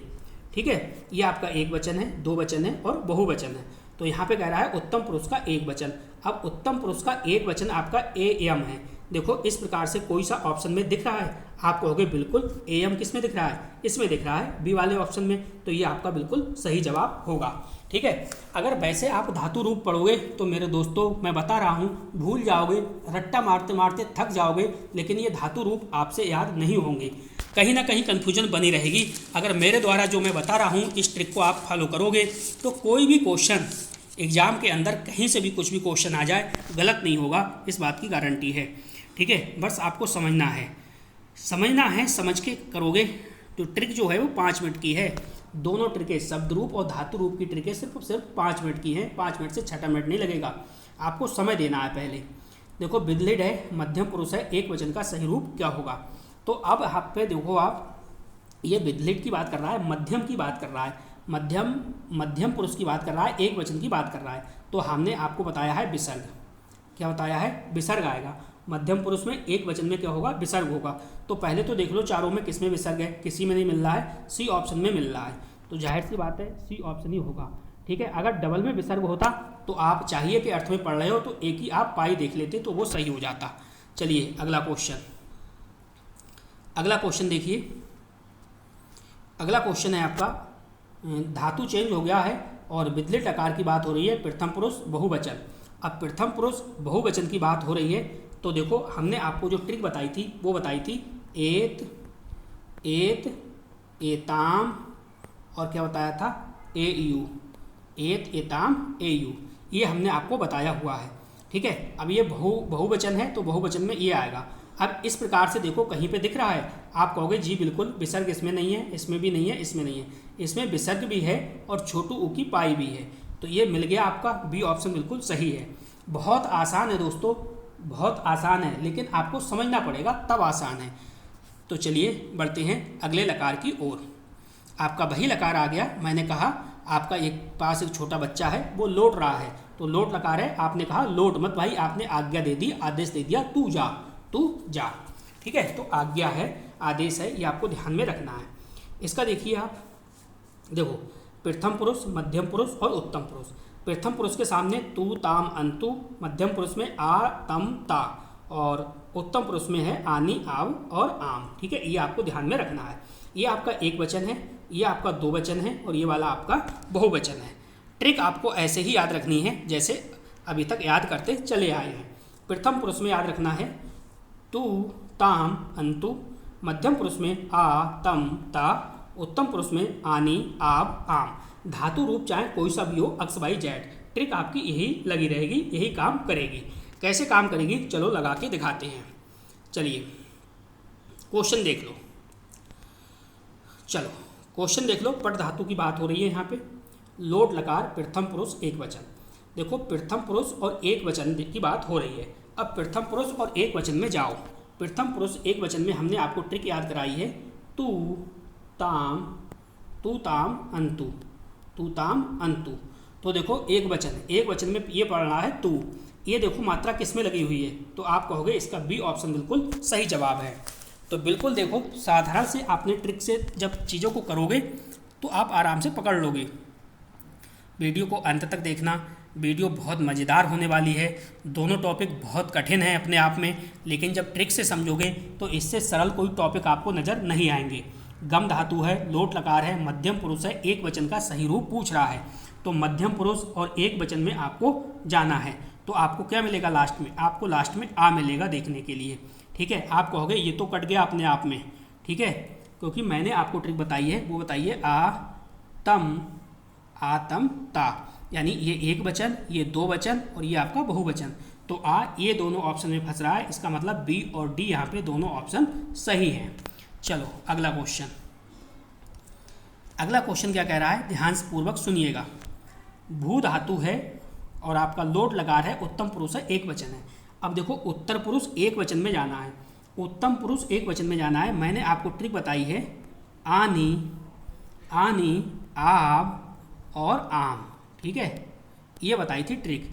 ठीक है, ये आपका एक वचन है, दो वचन है और बहुवचन है। तो यहाँ पे कह रहा है उत्तम पुरुष का एक वचन। अब उत्तम पुरुष का एक वचन आपका एयम है। देखो इस प्रकार से कोई सा ऑप्शन में दिख रहा है, आप कहोगे बिल्कुल एयम किस में दिख रहा है, इसमें दिख रहा है बी वाले ऑप्शन में, तो ये आपका बिल्कुल सही जवाब होगा। ठीक है, अगर वैसे आप धातु रूप पढ़ोगे तो मेरे दोस्तों मैं बता रहा हूँ भूल जाओगे, रट्टा मारते मारते थक जाओगे, लेकिन ये धातु रूप आपसे याद नहीं होंगे, कहीं ना कहीं कन्फ्यूजन बनी रहेगी। अगर मेरे द्वारा जो मैं बता रहा हूँ इस ट्रिक को आप फॉलो करोगे तो कोई भी क्वेश्चन एग्जाम के अंदर कहीं से भी कुछ भी क्वेश्चन आ जाए गलत नहीं होगा, इस बात की गारंटी है। ठीक है, बस आपको समझना है, समझ के करोगे तो ट्रिक जो है वो 5 मिनट की है। दोनों ट्रिकें शब्द रूप और धातु रूप की ट्रिकें सिर्फ 5 मिनट की हैं, 5 मिनट से 6 मिनट नहीं लगेगा, आपको समय देना है पहले। देखो विदलिट है, मध्यम पुरुष है, एक वचन का सही रूप क्या होगा। तो अब आप पे देखो, आप ये विदलिट की बात कर रहा है, मध्यम की बात कर रहा है, मध्यम पुरुष की बात कर रहा है, एक वचन की बात कर रहा है, तो हमने आपको बताया है विसर्ग, क्या बताया है, विसर्ग आएगा। मध्यम पुरुष में एक वचन में क्या होगा, विसर्ग होगा। तो पहले तो देख लो चारों में किस में विसर्ग है, किसी में नहीं मिल रहा है, सी ऑप्शन में मिल रहा है। तो जाहिर सी बात है सी ऑप्शन ही होगा। ठीक है, अगर डबल में विसर्ग होता तो आप चाहिए कि अर्थ में पढ़ रहे हो तो एक ही आप पाई देख लेते तो वो सही हो जाता। चलिए अगला क्वेश्चन देखिए। अगला क्वेश्चन है आपका, धातु चेंज हो गया है और विधिलिट आकार की बात हो रही है, प्रथम पुरुष बहुवचन। अब प्रथम पुरुष बहुवचन की बात हो रही है तो देखो हमने आपको जो ट्रिक बताई थी वो बताई थी एत, एताम और क्या बताया था, एयू, एत, एताम, एयू, ये हमने आपको बताया हुआ है। ठीक है, अब ये बहुवचन है तो बहुवचन में ये आएगा। अब इस प्रकार से देखो कहीं पे दिख रहा है, आप कहोगे जी बिल्कुल विसर्ग इसमें नहीं है, इसमें भी नहीं है, इसमें नहीं है, इसमें विसर्ग भी है और छोटू ऊ की पाई भी है। तो ये मिल गया आपका, बी ऑप्शन बिल्कुल सही है। बहुत आसान है दोस्तों, बहुत आसान है, लेकिन आपको समझना पड़ेगा तब आसान है। तो चलिए बढ़ते हैं अगले लकार की ओर। आपका वही लकार आ गया, मैंने कहा आपका एक पास एक छोटा बच्चा है वो लौट रहा है, तो लौट लकार है, आपने कहा लौट मत भाई, आपने आज्ञा दे दी, आदेश दे दिया, तू जा। ठीक है, तो आज्ञा है, आदेश है, ये आपको ध्यान में रखना है। इसका देखिए आप, देखो प्रथम पुरुष, मध्यम पुरुष और उत्तम पुरुष। प्रथम पुरुष के सामने तू, ताम, अंतु, मध्यम पुरुष में आ, तम, ता और उत्तम पुरुष में है आनी, आव और आम। ठीक है, ये आपको ध्यान में रखना है। ये आपका एक वचन है, ये आपका दो वचन है और ये वाला आपका बहुवचन है। ट्रिक आपको ऐसे ही याद रखनी है जैसे अभी तक याद करते चले आए हैं। प्रथम पुरुष में याद रखना है तू, ताम, अंतु, मध्यम पुरुष में आ, तम, ता, उत्तम पुरुष में आनी, आव, आम। धातु रूप चाहे कोई सा भी हो, एक्स वाई जेड, ट्रिक आपकी यही लगी रहेगी, यही काम करेगी। कैसे काम करेगी चलो लगा के दिखाते हैं। चलिए क्वेश्चन देख लो, चलो क्वेश्चन देख लो। पट धातु की बात हो रही है यहाँ पे, लोट लकार प्रथम पुरुष एक वचन। देखो प्रथम पुरुष और एक वचन की बात हो रही है। अब प्रथम पुरुष और एक वचन में जाओ। प्रथम पुरुष एक वचन में हमने आपको ट्रिक याद कराई है, तू, ताम, अंतु, तू, ताम, अंतु। तो देखो एक वचन में ये पढ़ रहा है तू, ये देखो मात्रा किस में लगी हुई है, तो आप कहोगे इसका बी ऑप्शन बिल्कुल सही जवाब है। तो बिल्कुल देखो साधारण से आपने ट्रिक से जब चीज़ों को करोगे तो आप आराम से पकड़ लोगे। वीडियो को अंत तक देखना, वीडियो बहुत मज़ेदार होने वाली है। दोनों टॉपिक बहुत कठिन हैं अपने आप में, लेकिन जब ट्रिक से समझोगे तो इससे सरल कोई टॉपिक आपको नज़र नहीं आएंगे। गम धातु है, लोट लकार है, मध्यम पुरुष है, एक वचन का सही रूप पूछ रहा है, तो मध्यम पुरुष और एक वचन में आपको जाना है। तो आपको क्या मिलेगा लास्ट में, आपको लास्ट में आ मिलेगा देखने के लिए। ठीक है, आप कहोगे ये तो कट गया अपने आप में, ठीक है, क्योंकि मैंने आपको ट्रिक बताई है, वो बताइए आ, तम, ता, यानी ये एक वचन, ये दो वचन और ये आपका बहुवचन। तो आ ये दोनों ऑप्शन में फंस रहा है, इसका मतलब बी और डी यहाँ पे दोनों ऑप्शन सही हैं। चलो अगला क्वेश्चन क्या कह रहा है, ध्यान से पूर्वक सुनिएगा। भू धातु है और आपका लोट लकार है, उत्तम पुरुष है, एक वचन है। अब देखो उत्तर पुरुष एक वचन में जाना है, उत्तम पुरुष एक वचन में जाना है। मैंने आपको ट्रिक बताई है आनी, आव और आम। ठीक है, ये बताई थी ट्रिक।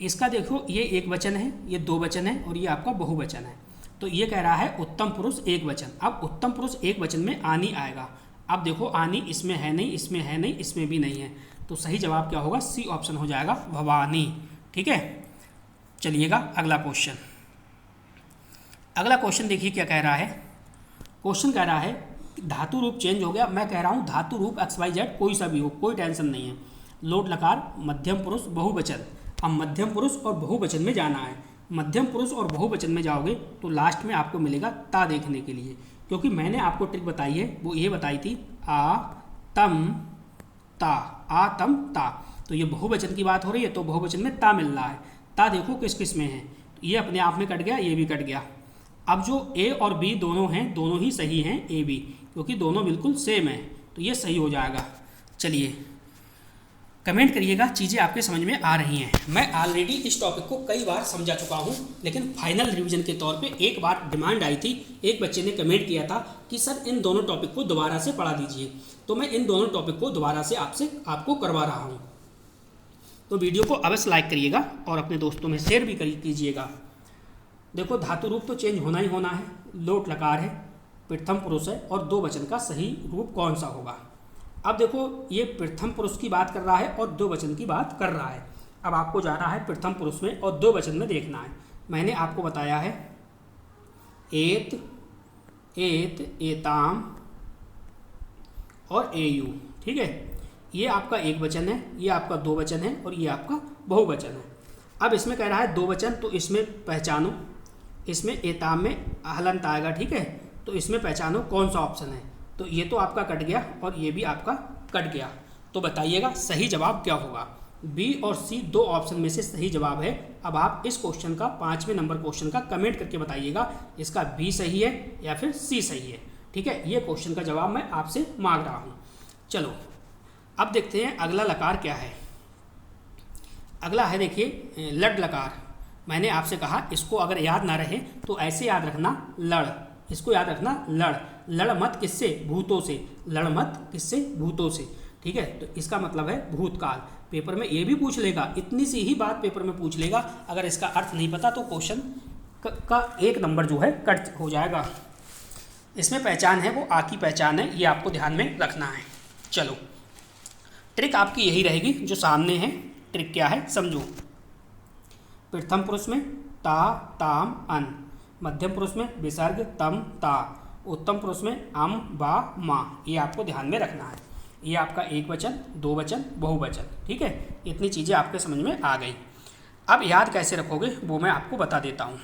इसका देखो ये एक वचन है, ये दो वचन है और ये आपका बहुवचन है। तो ये कह रहा है उत्तम पुरुष एक वचन। अब उत्तम पुरुष एक वचन में आनी आएगा। अब देखो आनी इसमें है नहीं, इसमें है नहीं, इसमें भी नहीं है, तो सही जवाब क्या होगा, सी ऑप्शन हो जाएगा, भवानी। ठीक है, चलिएगा अगला क्वेश्चन देखिए क्या कह रहा है। क्वेश्चन कह रहा है धातु रूप चेंज हो गया। मैं कह रहा हूँ धातु रूप एक्स वाई जेड कोई सा भी हो, कोई टेंशन नहीं है। लोट लकार, मध्यम पुरुष, बहुवचन। अब मध्यम पुरुष और बहुवचन में जाना है। मध्यम पुरुष और बहुवचन में जाओगे तो लास्ट में आपको मिलेगा ता देखने के लिए, क्योंकि मैंने आपको ट्रिक बताई है, वो ये बताई थी आ, तम, ता। तो ये बहुवचन की बात हो रही है तो बहुवचन में ता मिल रहा है। ता देखो किस किस में है, ये अपने आप में कट गया, ये भी कट गया। अब जो ए और बी दोनों हैं, दोनों ही सही हैं, ए बी, क्योंकि दोनों बिल्कुल सेम है, तो ये सही हो जाएगा। चलिए कमेंट करिएगा चीज़ें आपके समझ में आ रही हैं। मैं ऑलरेडी इस टॉपिक को कई बार समझा चुका हूँ, लेकिन फाइनल रिवीजन के तौर पे एक बार डिमांड आई थी, एक बच्चे ने कमेंट किया था कि सर इन दोनों टॉपिक को दोबारा से पढ़ा दीजिए, तो मैं इन दोनों टॉपिक को दोबारा से आपको करवा रहा हूँ। तो वीडियो को अवश्य लाइक करिएगा और अपने दोस्तों में शेयर भी कीजिएगा। देखो धातु रूप तो चेंज होना ही होना है, लोट लकार है, प्रथम पुरुष है और दो वचन का सही रूप कौन सा होगा। अब देखो ये प्रथम पुरुष की बात कर रहा है और दो वचन की बात कर रहा है। अब आपको जाना है प्रथम पुरुष में और दो वचन में देखना है। मैंने आपको बताया है एत, एत, एताम और एयू, ठीक है। ये आपका एक वचन है, ये आपका दो वचन है और ये आपका बहुवचन है। अब इसमें कह रहा है दो वचन, तो इसमें पहचानो, इसमें एताम में हलंत आएगा, ठीक है। तो इसमें पहचानो कौन सा ऑप्शन है। तो ये तो आपका कट गया और ये भी आपका कट गया। तो बताइएगा सही जवाब क्या होगा। बी और सी दो ऑप्शन में से सही जवाब है। अब आप इस क्वेश्चन का 5वें नंबर क्वेश्चन का कमेंट करके बताइएगा इसका बी सही है या फिर सी सही है, ठीक है। ये क्वेश्चन का जवाब मैं आपसे मांग रहा हूँ। चलो अब देखते हैं अगला लकार क्या है। अगला है देखिए लड लकार। मैंने आपसे कहा इसको अगर याद ना रहे तो ऐसे याद रखना लड़, इसको याद रखना लड़। लड़ मत किससे, भूतों से, लड़ मत किससे, भूतों से, ठीक है। तो इसका मतलब है भूतकाल। पेपर में ये भी पूछ लेगा, इतनी सी ही बात पेपर में पूछ लेगा। अगर इसका अर्थ नहीं पता तो क्वेश्चन का 1 नंबर जो है कट हो जाएगा। इसमें पहचान है वो आ की पहचान है, ये आपको ध्यान में रखना है। चलो ट्रिक आपकी यही रहेगी जो सामने है। ट्रिक क्या है समझो। प्रथम पुरुष में ता, ताम, अन, मध्यम पुरुष में विसर्ग तम, ता, उत्तम पुरुष में अम, बा, मा। ये आपको ध्यान में रखना है। ये आपका एक वचन, दो वचन, बहुवचन, ठीक है। इतनी चीज़ें आपके समझ में आ गई। अब याद कैसे रखोगे वो मैं आपको बता देता हूँ।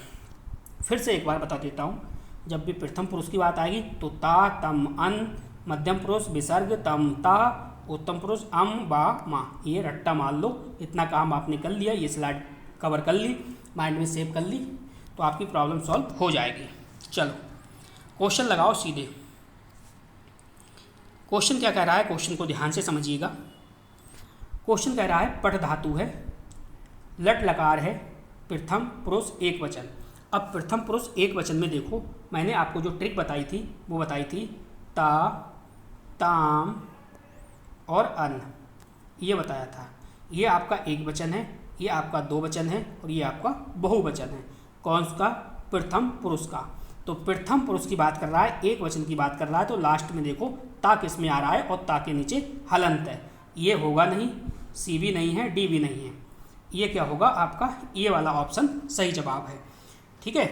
फिर से एक बार बता देता हूँ। जब भी प्रथम पुरुष की बात आएगी तो ता, तम, अन, मध्यम पुरुष विसर्ग तम, ता, उत्तम पुरुष अम, बा, मा। ये रट्टा मान लो। इतना काम आपने कर लिया, ये स्लाइड कवर कर ली, माइंड में सेव कर ली, तो आपकी प्रॉब्लम सॉल्व हो जाएगी। चलो क्वेश्चन लगाओ सीधे। क्वेश्चन क्या कह रहा है, क्वेश्चन को ध्यान से समझिएगा। क्वेश्चन कह रहा है पट धातु है, लट लकार है, प्रथम पुरुष एक वचन। अब प्रथम पुरुष एक वचन में देखो, मैंने आपको जो ट्रिक बताई थी वो बताई थी ता, ताम और अन, ये बताया था। ये आपका एक वचन है, ये आपका दो वचन है और ये आपका बहुवचन है। कौन सा? प्रथम पुरुष का। तो प्रथम पुरुष की बात कर रहा है, एक वचन की बात कर रहा है, तो लास्ट में देखो ता किस में आ रहा है और ता के नीचे हलंत है। ये होगा नहीं, सी भी नहीं है, डी भी नहीं है। ये क्या होगा आपका, ये वाला ऑप्शन सही जवाब है, ठीक है।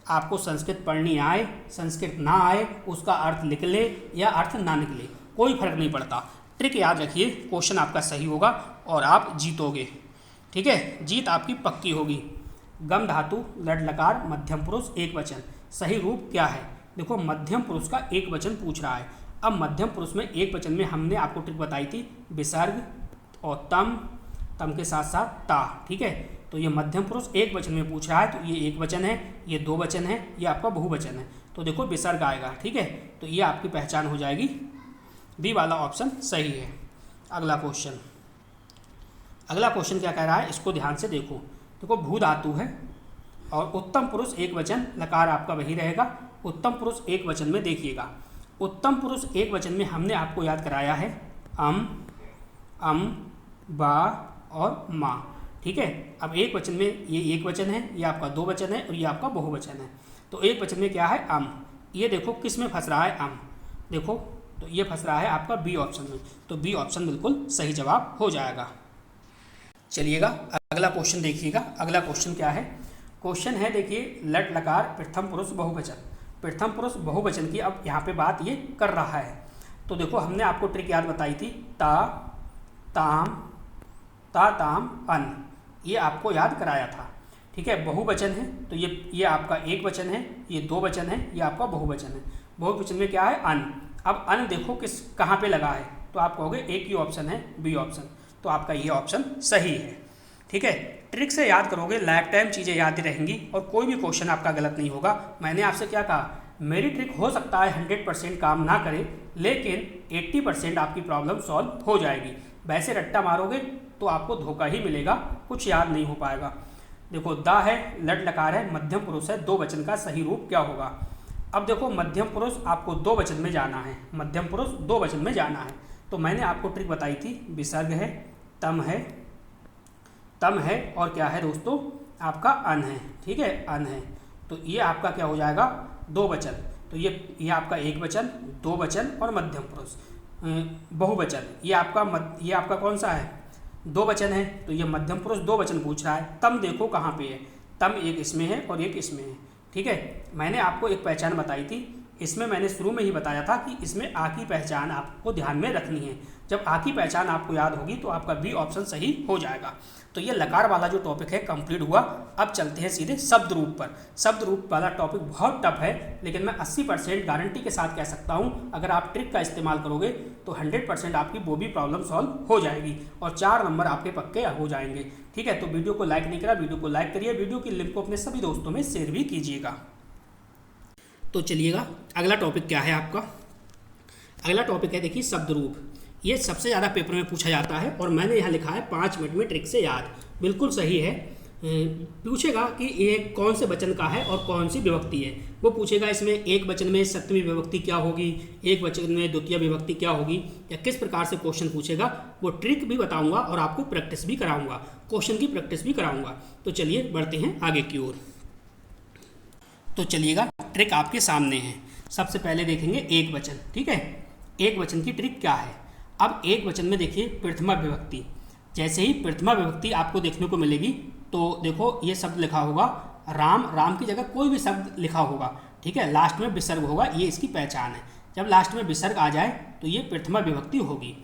आपको संस्कृत पढ़नी आए, संस्कृत ना आए, उसका अर्थ निकले या अर्थ ना निकले, कोई फर्क नहीं पड़ता। ट्रिक याद रखिए, क्वेश्चन आपका सही होगा और आप जीतोगे, ठीक है। जीत आपकी पक्की होगी। गम धातु, लड लकार, मध्यम पुरुष एक वचन, सही रूप क्या है? देखो मध्यम पुरुष का एक वचन पूछ रहा है। अब मध्यम पुरुष में एक वचन में हमने आपको ट्रिक बताई थी विसर्ग और तम, तम के साथ साथ ता, ठीक है। तो ये मध्यम पुरुष एक वचन में पूछ रहा है, तो ये एक वचन है, ये दो वचन है, ये आपका बहुवचन है, तो देखो विसर्ग आएगा, ठीक है। तो ये आपकी पहचान हो जाएगी, बी वाला ऑप्शन सही है। अगला क्वेश्चन, अगला क्वेश्चन क्या कह रहा है, इसको ध्यान से देखो। देखो भू धातु है और उत्तम पुरुष एक वचन, लकार आपका वही रहेगा। उत्तम पुरुष एक वचन में देखिएगा, उत्तम पुरुष एक वचन में हमने आपको याद कराया है अम, बा और मा, ठीक है। अब एक वचन में ये एक वचन है, ये आपका दो वचन है और ये आपका बहुवचन है। तो एक वचन में क्या है अम, ये देखो किस में फंस रहा है अम, देखो तो ये फंस रहा है आपका बी ऑप्शन में, तो बी ऑप्शन बिल्कुल सही जवाब हो जाएगा। चलिएगा अगला क्वेश्चन देखिएगा। अगला क्वेश्चन क्या है, क्वेश्चन है देखिए लट लकार प्रथम पुरुष बहुवचन, प्रथम पुरुष बहुवचन की अब यहाँ पे बात ये कर रहा है। तो देखो हमने आपको ट्रिक याद बताई थी ता, ताम, ता, ताम, अन, ये आपको याद कराया था, ठीक है। बहुवचन है तो ये आपका एक वचन है, ये दो वचन है, ये आपका बहुवचन है। बहुवचन में क्या है अन। अब अन देखो किस कहाँ पे लगा है, तो आप कहोगे एक ही ऑप्शन है बी ऑप्शन, तो आपका ये ऑप्शन सही है, ठीक है। ट्रिक से याद करोगे, लाइफ टाइम चीज़ें याद रहेंगी और कोई भी क्वेश्चन आपका गलत नहीं होगा। मैंने आपसे क्या कहा, मेरी ट्रिक हो सकता है 100% काम ना करे, लेकिन 80% आपकी प्रॉब्लम सॉल्व हो जाएगी। वैसे रट्टा मारोगे तो आपको धोखा ही मिलेगा, कुछ याद नहीं हो पाएगा। देखो दा है, लट लकार है, मध्यम पुरुष है, दो वचन का सही रूप क्या होगा। अब देखो मध्यम पुरुष आपको दो वचन में जाना है, मध्यम पुरुष दो वचन में जाना है, तो मैंने आपको ट्रिक बताई थी विसर्ग है, तम है और क्या है दोस्तों आपका अन है, ठीक है, अन है। तो ये आपका क्या हो जाएगा, दो वचन। तो ये आपका एक वचन, दो वचन और मध्यम पुरुष बहुवचन। ये आपका कौन सा है, दो वचन है, तो ये मध्यम पुरुष दो वचन पूछ रहा है। तम देखो कहाँ पे है, तम एक इसमें है और एक इसमें है। ठीक है, मैंने आपको एक पहचान बताई थी, इसमें मैंने शुरू में ही बताया था कि इसमें आ की पहचान आपको ध्यान में रखनी है। जब आ की पहचान आपको याद होगी तो आपका बी ऑप्शन सही हो जाएगा। तो ये लकार वाला जो टॉपिक है कंप्लीट हुआ। अब चलते हैं सीधे शब्द रूप पर। शब्द रूप वाला टॉपिक बहुत टफ है, लेकिन मैं 80% गारंटी के साथ कह सकता हूँ अगर आप ट्रिक का इस्तेमाल करोगे तो 100% आपकी वो भी प्रॉब्लम सॉल्व हो जाएगी और 4 नंबर आपके पक्के हो जाएंगे। ठीक है, तो वीडियो को लाइक नहीं करा, वीडियो को लाइक करिए, वीडियो की लिंक को अपने सभी दोस्तों में शेयर भी कीजिएगा। तो चलिएगा, अगला टॉपिक क्या है आपका, अगला टॉपिक है देखिए शब्द रूप। ये सबसे ज़्यादा पेपर में पूछा जाता है और मैंने यहाँ लिखा है 5 मिनट में ट्रिक से याद। बिल्कुल सही है। पूछेगा कि ये कौन से वचन का है और कौन सी विभक्ति है। वो पूछेगा इसमें एक वचन में सप्तमी विभक्ति क्या होगी, एक वचन में द्वितीय विभक्ति क्या होगी, या किस प्रकार से क्वेश्चन पूछेगा। वो ट्रिक भी बताऊंगा और आपको प्रैक्टिस भी कराऊंगा, क्वेश्चन की प्रैक्टिस भी कराऊंगा। तो चलिए बढ़ते हैं आगे की ओर। तो चलिएगा, ट्रिक आपके सामने है। सबसे पहले देखेंगे एक वचन। ठीक है, एक वचन की ट्रिक क्या है। अब एक वचन में देखिए प्रथमा विभक्ति। जैसे ही प्रथमा विभक्ति आपको देखने को मिलेगी तो देखो ये शब्द लिखा होगा राम, राम की जगह कोई भी शब्द लिखा होगा। ठीक है, लास्ट में विसर्ग होगा, ये इसकी पहचान है। जब लास्ट में विसर्ग आ जाए तो ये प्रथमा विभक्ति होगी।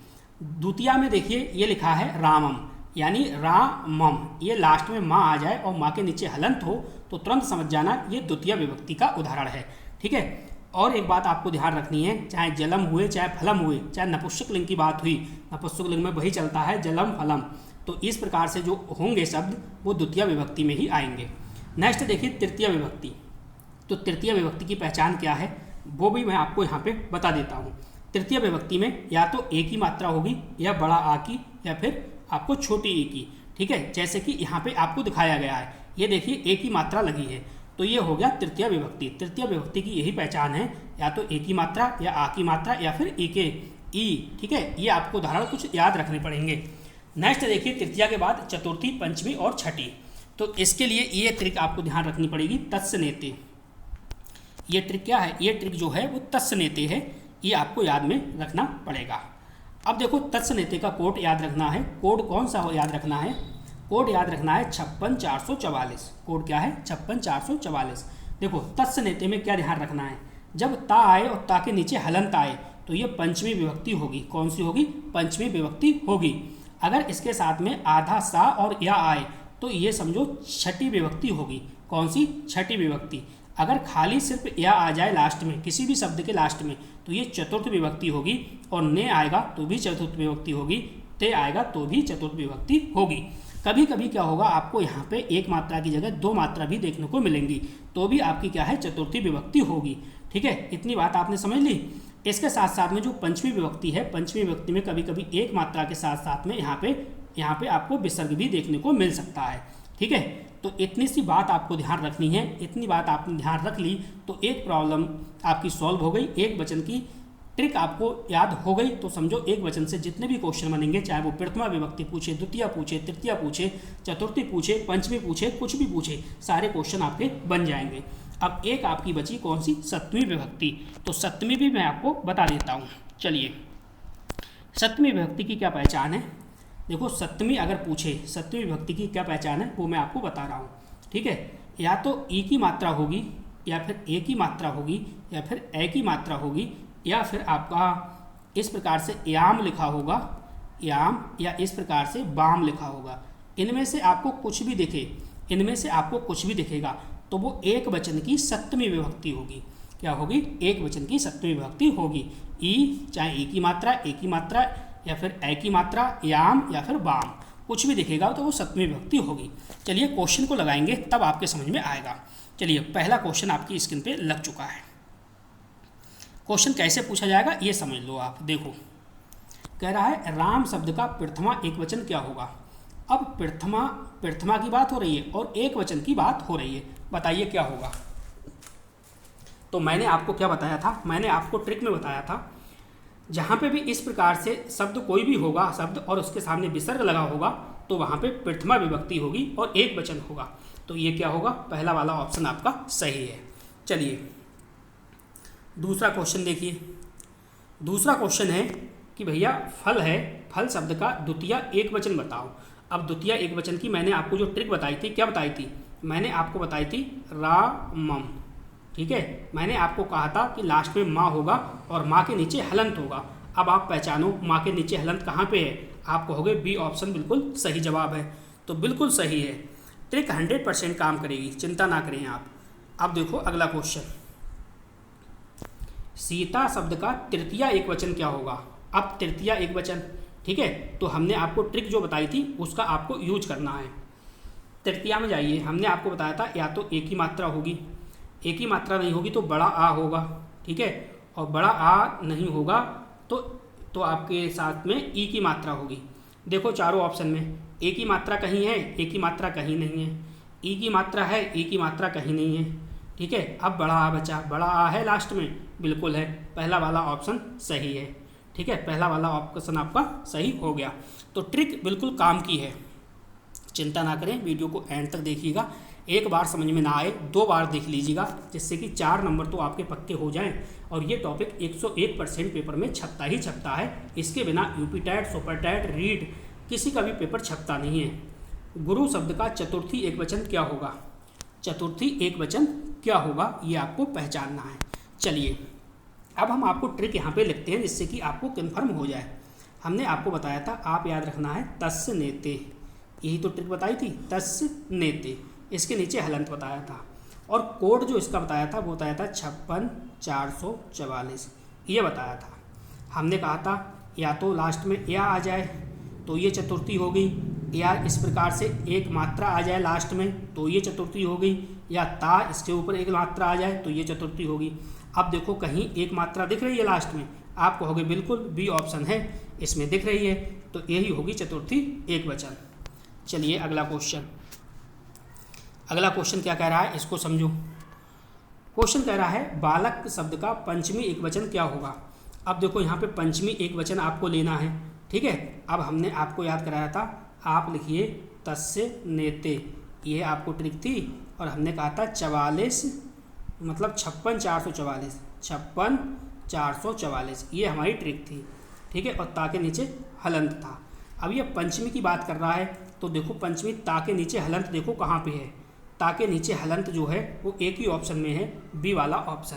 द्वितीया में देखिए ये लिखा है रामम, यानी रामम, ये लास्ट में माँ आ जाए और माँ के नीचे हलंत हो तो तुरंत समझ जाना ये द्वितीय विभक्ति का उदाहरण है। ठीक है, और एक बात आपको ध्यान रखनी है, चाहे जलम हुए चाहे फलम हुए, चाहे नपुंसक लिंग की बात हुई, नपुंसक लिंग में वही चलता है जलम फलम, तो इस प्रकार से जो होंगे शब्द वो द्वितीय विभक्ति में ही आएंगे। नेक्स्ट देखिए तृतीय विभक्ति। तो तृतीय विभक्ति की पहचान क्या है वो भी मैं आपको यहाँ पे बता देता हूँ। तृतीय विभक्ति में या तो एक ही मात्रा होगी या बड़ा आ की या फिर आपको छोटी ई की। ठीक है, जैसे कि यहाँ पे आपको दिखाया गया है, ये देखिए एक ही मात्रा लगी है, तो ये हो गया तृतीय विभक्ति। तृतीय विभक्ति की यही पहचान है, या तो एक ही मात्रा या आ की मात्रा या फिर ई के ई। ठीक है, ये आपको उदाहरण कुछ याद रखने पड़ेंगे। नेक्स्ट देखिए तृतीया के बाद चतुर्थी, पंचमी और छठी। तो इसके लिए ये ट्रिक आपको ध्यान रखनी पड़ेगी, तत्स नेते। ये ट्रिक क्या है, ये ट्रिक जो है वो तत्स नेते है, ये आपको याद में रखना पड़ेगा। अब देखो तत्स नेते का कोड याद रखना है। कोड कौन सा याद रखना है, कोड याद रखना है 56444। कोड क्या है 56444। देखो तत्स नेते में क्या ध्यान रखना है, जब ता आए और ता के नीचे हलंत आए तो ये पंचमी विभक्ति होगी। कौन सी होगी, पंचमी विभक्ति होगी। अगर इसके साथ में आधा सा और या आए तो ये समझो छठी विभक्ति होगी। कौन सी, छठी विभक्ति। अगर खाली सिर्फ या आ जाए लास्ट में, किसी भी शब्द के लास्ट में, तो ये चतुर्थ विभक्ति होगी। और ने आएगा तो भी चतुर्थ विभक्ति होगी, ते आएगा तो भी चतुर्थ विभक्ति होगी। कभी कभी क्या होगा, आपको यहाँ पे एक मात्रा की जगह दो मात्रा भी देखने को मिलेंगी, तो भी आपकी क्या है, चतुर्थी विभक्ति होगी। ठीक है, इतनी बात आपने समझ ली। इसके साथ साथ में जो पंचमी विभक्ति है, पंचमी विभक्ति में कभी कभी एक मात्रा के साथ साथ में यहाँ पे आपको विसर्ग भी देखने को मिल सकता है। ठीक है, तो इतनी सी बात आपको ध्यान रखनी है। इतनी बात आपने ध्यान रख ली तो एक प्रॉब्लम आपकी सॉल्व हो गई। एक वचन की ट्रिक आपको याद हो गई तो समझो एक वचन से जितने भी क्वेश्चन बनेंगे, चाहे वो प्रथमा विभक्ति पूछे, द्वितीय पूछे, तृतीय पूछे, चतुर्थी पूछे, पंचमी पूछे, कुछ भी पूछे, सारे क्वेश्चन आपके बन जाएंगे। अब एक आपकी बची कौन सी, सप्तमी विभक्ति। तो सप्तमी भी मैं आपको बता देता हूँ। चलिए, सप्तमी विभक्ति की क्या पहचान है। देखो सप्तमी अगर पूछे, सप्तमी विभक्ति की क्या पहचान है वो मैं आपको बता रहा हूँ। ठीक है, या तो ई की मात्रा होगी, या फिर ए की मात्रा होगी, या फिर ए की मात्रा होगी, या फिर आपका इस प्रकार से याम लिखा होगा, याम, या इस प्रकार से बाम लिखा होगा। इनमें से आपको कुछ भी दिखे, इनमें से आपको कुछ भी दिखेगा तो वो एक वचन की सप्तमी विभक्ति होगी। क्या होगी, एक वचन की सप्तमी विभक्ति होगी। ई, चाहे ई की मात्रा, ए की मात्रा, या फिर ए की मात्रा, याम, या फिर बाम, कुछ भी दिखेगा तो वो सप्तमी विभक्ति होगी। चलिए क्वेश्चन को लगाएंगे तब आपके समझ में आएगा। चलिए पहला क्वेश्चन आपकी स्क्रीन पे लग चुका है। क्वेश्चन कैसे पूछा जाएगा ये समझ लो आप। देखो कह रहा है राम शब्द का प्रथमा एक वचन क्या होगा। अब प्रथमा की बात हो रही है और एक वचन की बात हो रही है, बताइए क्या होगा। तो मैंने आपको क्या बताया था, मैंने आपको ट्रिक में बताया था, जहाँ पे भी इस प्रकार से शब्द कोई भी होगा, शब्द और उसके सामने विसर्ग लगा होगा तो वहाँ पे प्रथमा विभक्ति होगी और एक वचन होगा। तो ये क्या होगा, पहला वाला ऑप्शन आपका सही है। चलिए दूसरा क्वेश्चन देखिए। दूसरा क्वेश्चन है कि भैया फल है, फल शब्द का द्वितीय एक वचन बताओ। अब द्वितीय एक वचन की मैंने आपको जो ट्रिक बताई थी, क्या बताई थी, मैंने आपको बताई थी रामम। ठीक है, मैंने आपको कहा था कि लास्ट में माँ होगा और माँ के नीचे हलंत होगा। अब आप पहचानो माँ के नीचे हलंत कहाँ पे है, आप कहोगे बी ऑप्शन बिल्कुल सही जवाब है। तो बिल्कुल सही है, ट्रिक 100% काम करेगी, चिंता ना करें आप। अब देखो अगला क्वेश्चन, सीता शब्द का तृतीय एक वचन क्या होगा। अब तृतीय एक वचन, ठीक है, तो हमने आपको ट्रिक जो बताई थी उसका आपको यूज करना है। तृतीया में जाइए, हमने आपको बताया था या तो एक ही मात्रा होगी, एक ही मात्रा नहीं होगी तो बड़ा आ होगा, ठीक है, और बड़ा आ नहीं होगा तो आपके साथ में ई की मात्रा होगी। देखो चारों ऑप्शन में एक ही मात्रा कहीं है, एक ही मात्रा कहीं नहीं है, ई की मात्रा है, ई की मात्रा कहीं नहीं है, ठीक है। अब बड़ा आ बचा, बड़ा आ है लास्ट में, बिल्कुल है, पहला वाला ऑप्शन सही है, ठीक है, पहला वाला ऑप्शन आपका सही हो गया। तो ट्रिक बिल्कुल काम की है, चिंता ना करें, वीडियो को एंड तक देखिएगा। एक बार समझ में ना आए 2 बार देख लीजिएगा, जिससे कि 4 नंबर तो आपके पक्के हो जाएं। और ये टॉपिक 101% पेपर में छपता ही छपता है, इसके बिना UP TET, super TET, REET किसी का भी पेपर छपता नहीं है। गुरु शब्द का चतुर्थी एक वचन क्या होगा, चतुर्थी एक वचन क्या होगा, ये आपको पहचानना है। चलिए अब हम आपको ट्रिक यहाँ पे लिखते हैं जिससे कि आपको कन्फर्म हो जाए। हमने आपको बताया था, आप याद रखना है तस्य नेते, यही तो ट्रिक बताई थी, तस्य नेते, इसके नीचे हलंत बताया था। और कोड जो इसका बताया था वो बताया था 56,444, ये बताया था। हमने कहा था या तो लास्ट में या आ जाए तो ये चतुर्थी होगी, या इस प्रकार से एक मात्रा आ जाए लास्ट में तो ये चतुर्थी होगी, या ता इसके ऊपर एक मात्रा आ जाए तो ये चतुर्थी होगी। अब देखो कहीं एक मात्रा दिख रही है लास्ट में, आप कहोगे बिल्कुल बी ऑप्शन है, इसमें दिख रही है, तो यही होगी चतुर्थी एक वचन। चलिए अगला क्वेश्चन, अगला क्वेश्चन क्या कह रहा है इसको समझो। क्वेश्चन कह रहा है बालक शब्द का पंचमी एक वचन क्या होगा। अब देखो यहाँ पे पंचमी एक वचन आपको लेना है, ठीक है। अब हमने आपको याद कराया था, आप लिखिए तस्य नेते, ये आपको ट्रिक थी। और हमने कहा था 44 मतलब 56,444, 56,444, ये हमारी ट्रिक थी, ठीक है। और ता के नीचे हलंत था। अब ये पंचमी की बात कर रहा है, तो देखो पंचमी ता के नीचे हलंत देखो कहाँ पे है, ता के नीचे हलंत जो है वो एक ही ऑप्शन में है, बी वाला ऑप्शन।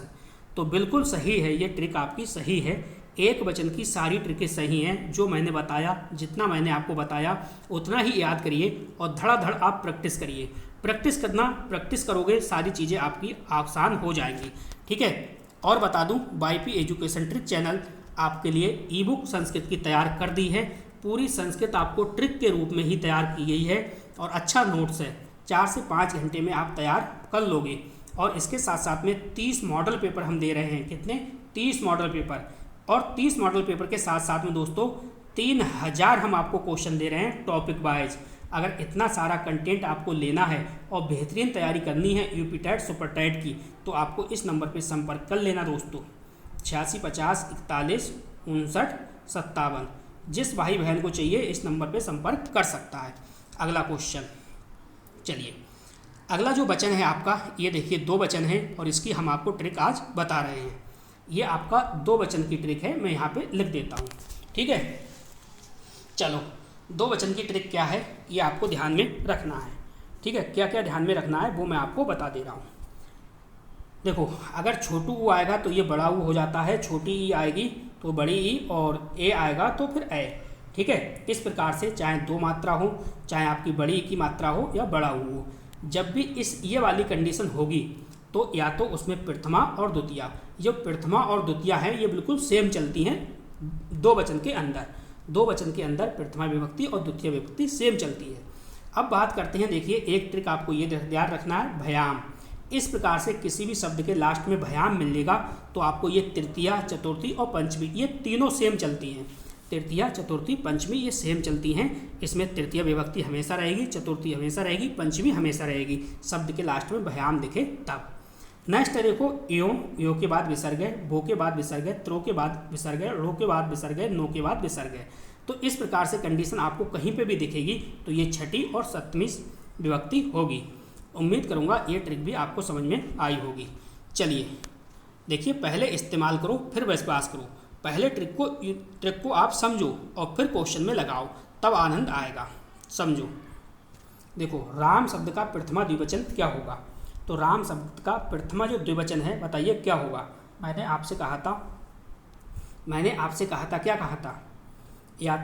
तो बिल्कुल सही है, ये ट्रिक आपकी सही है। एक वचन की सारी ट्रिकें सही हैं, जो मैंने बताया, जितना मैंने आपको बताया उतना ही याद करिए और धड़ाधड़ आप प्रैक्टिस करिए। प्रैक्टिस करना, प्रैक्टिस करोगे सारी चीज़ें आपकी आसान हो जाएंगी, ठीक है। और बता दूं, वाईपी एजुकेशन ट्रिक चैनल आपके लिए ई बुक संस्कृत की तैयार कर दी है। पूरी संस्कृत आपको ट्रिक के रूप में ही तैयार की गई है और अच्छा नोट्स है, 4 से 5 घंटे में आप तैयार कर लोगे। और इसके साथ साथ में 30 मॉडल पेपर हम दे रहे हैं, कितने, 30 मॉडल पेपर। और 30 मॉडल पेपर के साथ साथ में दोस्तों 3000 हम आपको क्वेश्चन दे रहे हैं टॉपिक वाइज। अगर इतना सारा कंटेंट आपको लेना है और बेहतरीन तैयारी करनी है यूपी टैट, सुपर टैट की, तो आपको इस नंबर पर संपर्क कर लेना दोस्तों, 86 50 41 59 57। जिस भाई बहन को चाहिए इस नंबर पर संपर्क कर सकता है। अगला क्वेश्चन, चलिए अगला जो वचन है आपका, ये देखिए 2 वचन है और इसकी हम आपको ट्रिक आज बता रहे हैं। ये आपका 2 वचन की ट्रिक है, मैं यहाँ पे लिख देता हूँ, ठीक है। चलो 2 वचन की ट्रिक क्या है ये आपको ध्यान में रखना है, ठीक है। क्या क्या ध्यान में रखना है वो मैं आपको बता दे रहा हूँ। देखो अगर छोटू ऊ आएगा तो ये बड़ा ऊ हो जाता है, छोटी ई आएगी तो बड़ी ई, और ए आएगा तो फिर ए, ठीक है। इस प्रकार से चाहे 2 मात्रा हो, चाहे आपकी बड़ी ई की मात्रा हो या बड़ा ऊ हो, जब भी ये वाली कंडीशन होगी तो या तो उसमें प्रथमा और द्वितीया, जो प्रथमा और द्वितीया है ये बिल्कुल सेम चलती हैं 2 वचन के अंदर। 2 वचन के अंदर प्रथमा विभक्ति और द्वितीय विभक्ति सेम चलती है। अब बात करते हैं, देखिए एक ट्रिक आपको ये ध्यान रखना है, भयाम। इस प्रकार से किसी भी शब्द के लास्ट में भयाम मिलेगा तो आपको ये तृतीया, चतुर्थी और पंचमी ये तीनों सेम चलती हैं। तृतीया, चतुर्थी, पंचमी ये सेम चलती हैं। इसमें तृतीय विभक्ति हमेशा रहेगी, चतुर्थी हमेशा रहेगी, पंचमी हमेशा रहेगी, शब्द के लास्ट में भयाम दिखे तब। नेक्स्ट है देखो यो के बाद विसर्ग है, भो के बाद विसर्ग है, त्रो के बाद विसर्ग है, रो के बाद विसर्ग है, नो के बाद विसर्ग है। तो इस प्रकार से कंडीशन आपको कहीं पे भी दिखेगी तो ये छठी और सप्तमी विभक्ति होगी। उम्मीद करूँगा ये ट्रिक भी आपको समझ में आई होगी। चलिए देखिए, पहले इस्तेमाल करो फिर विश्वास करो। पहले ट्रिक को आप समझो और फिर क्वेश्चन में लगाओ, तब आनंद आएगा। समझो, देखो राम शब्द का प्रथमा द्विवचन क्या होगा। तो राम शब्द का प्रथमा जो द्विवचन है बताइए क्या होगा। मैंने आपसे कहा था क्या कहा था, या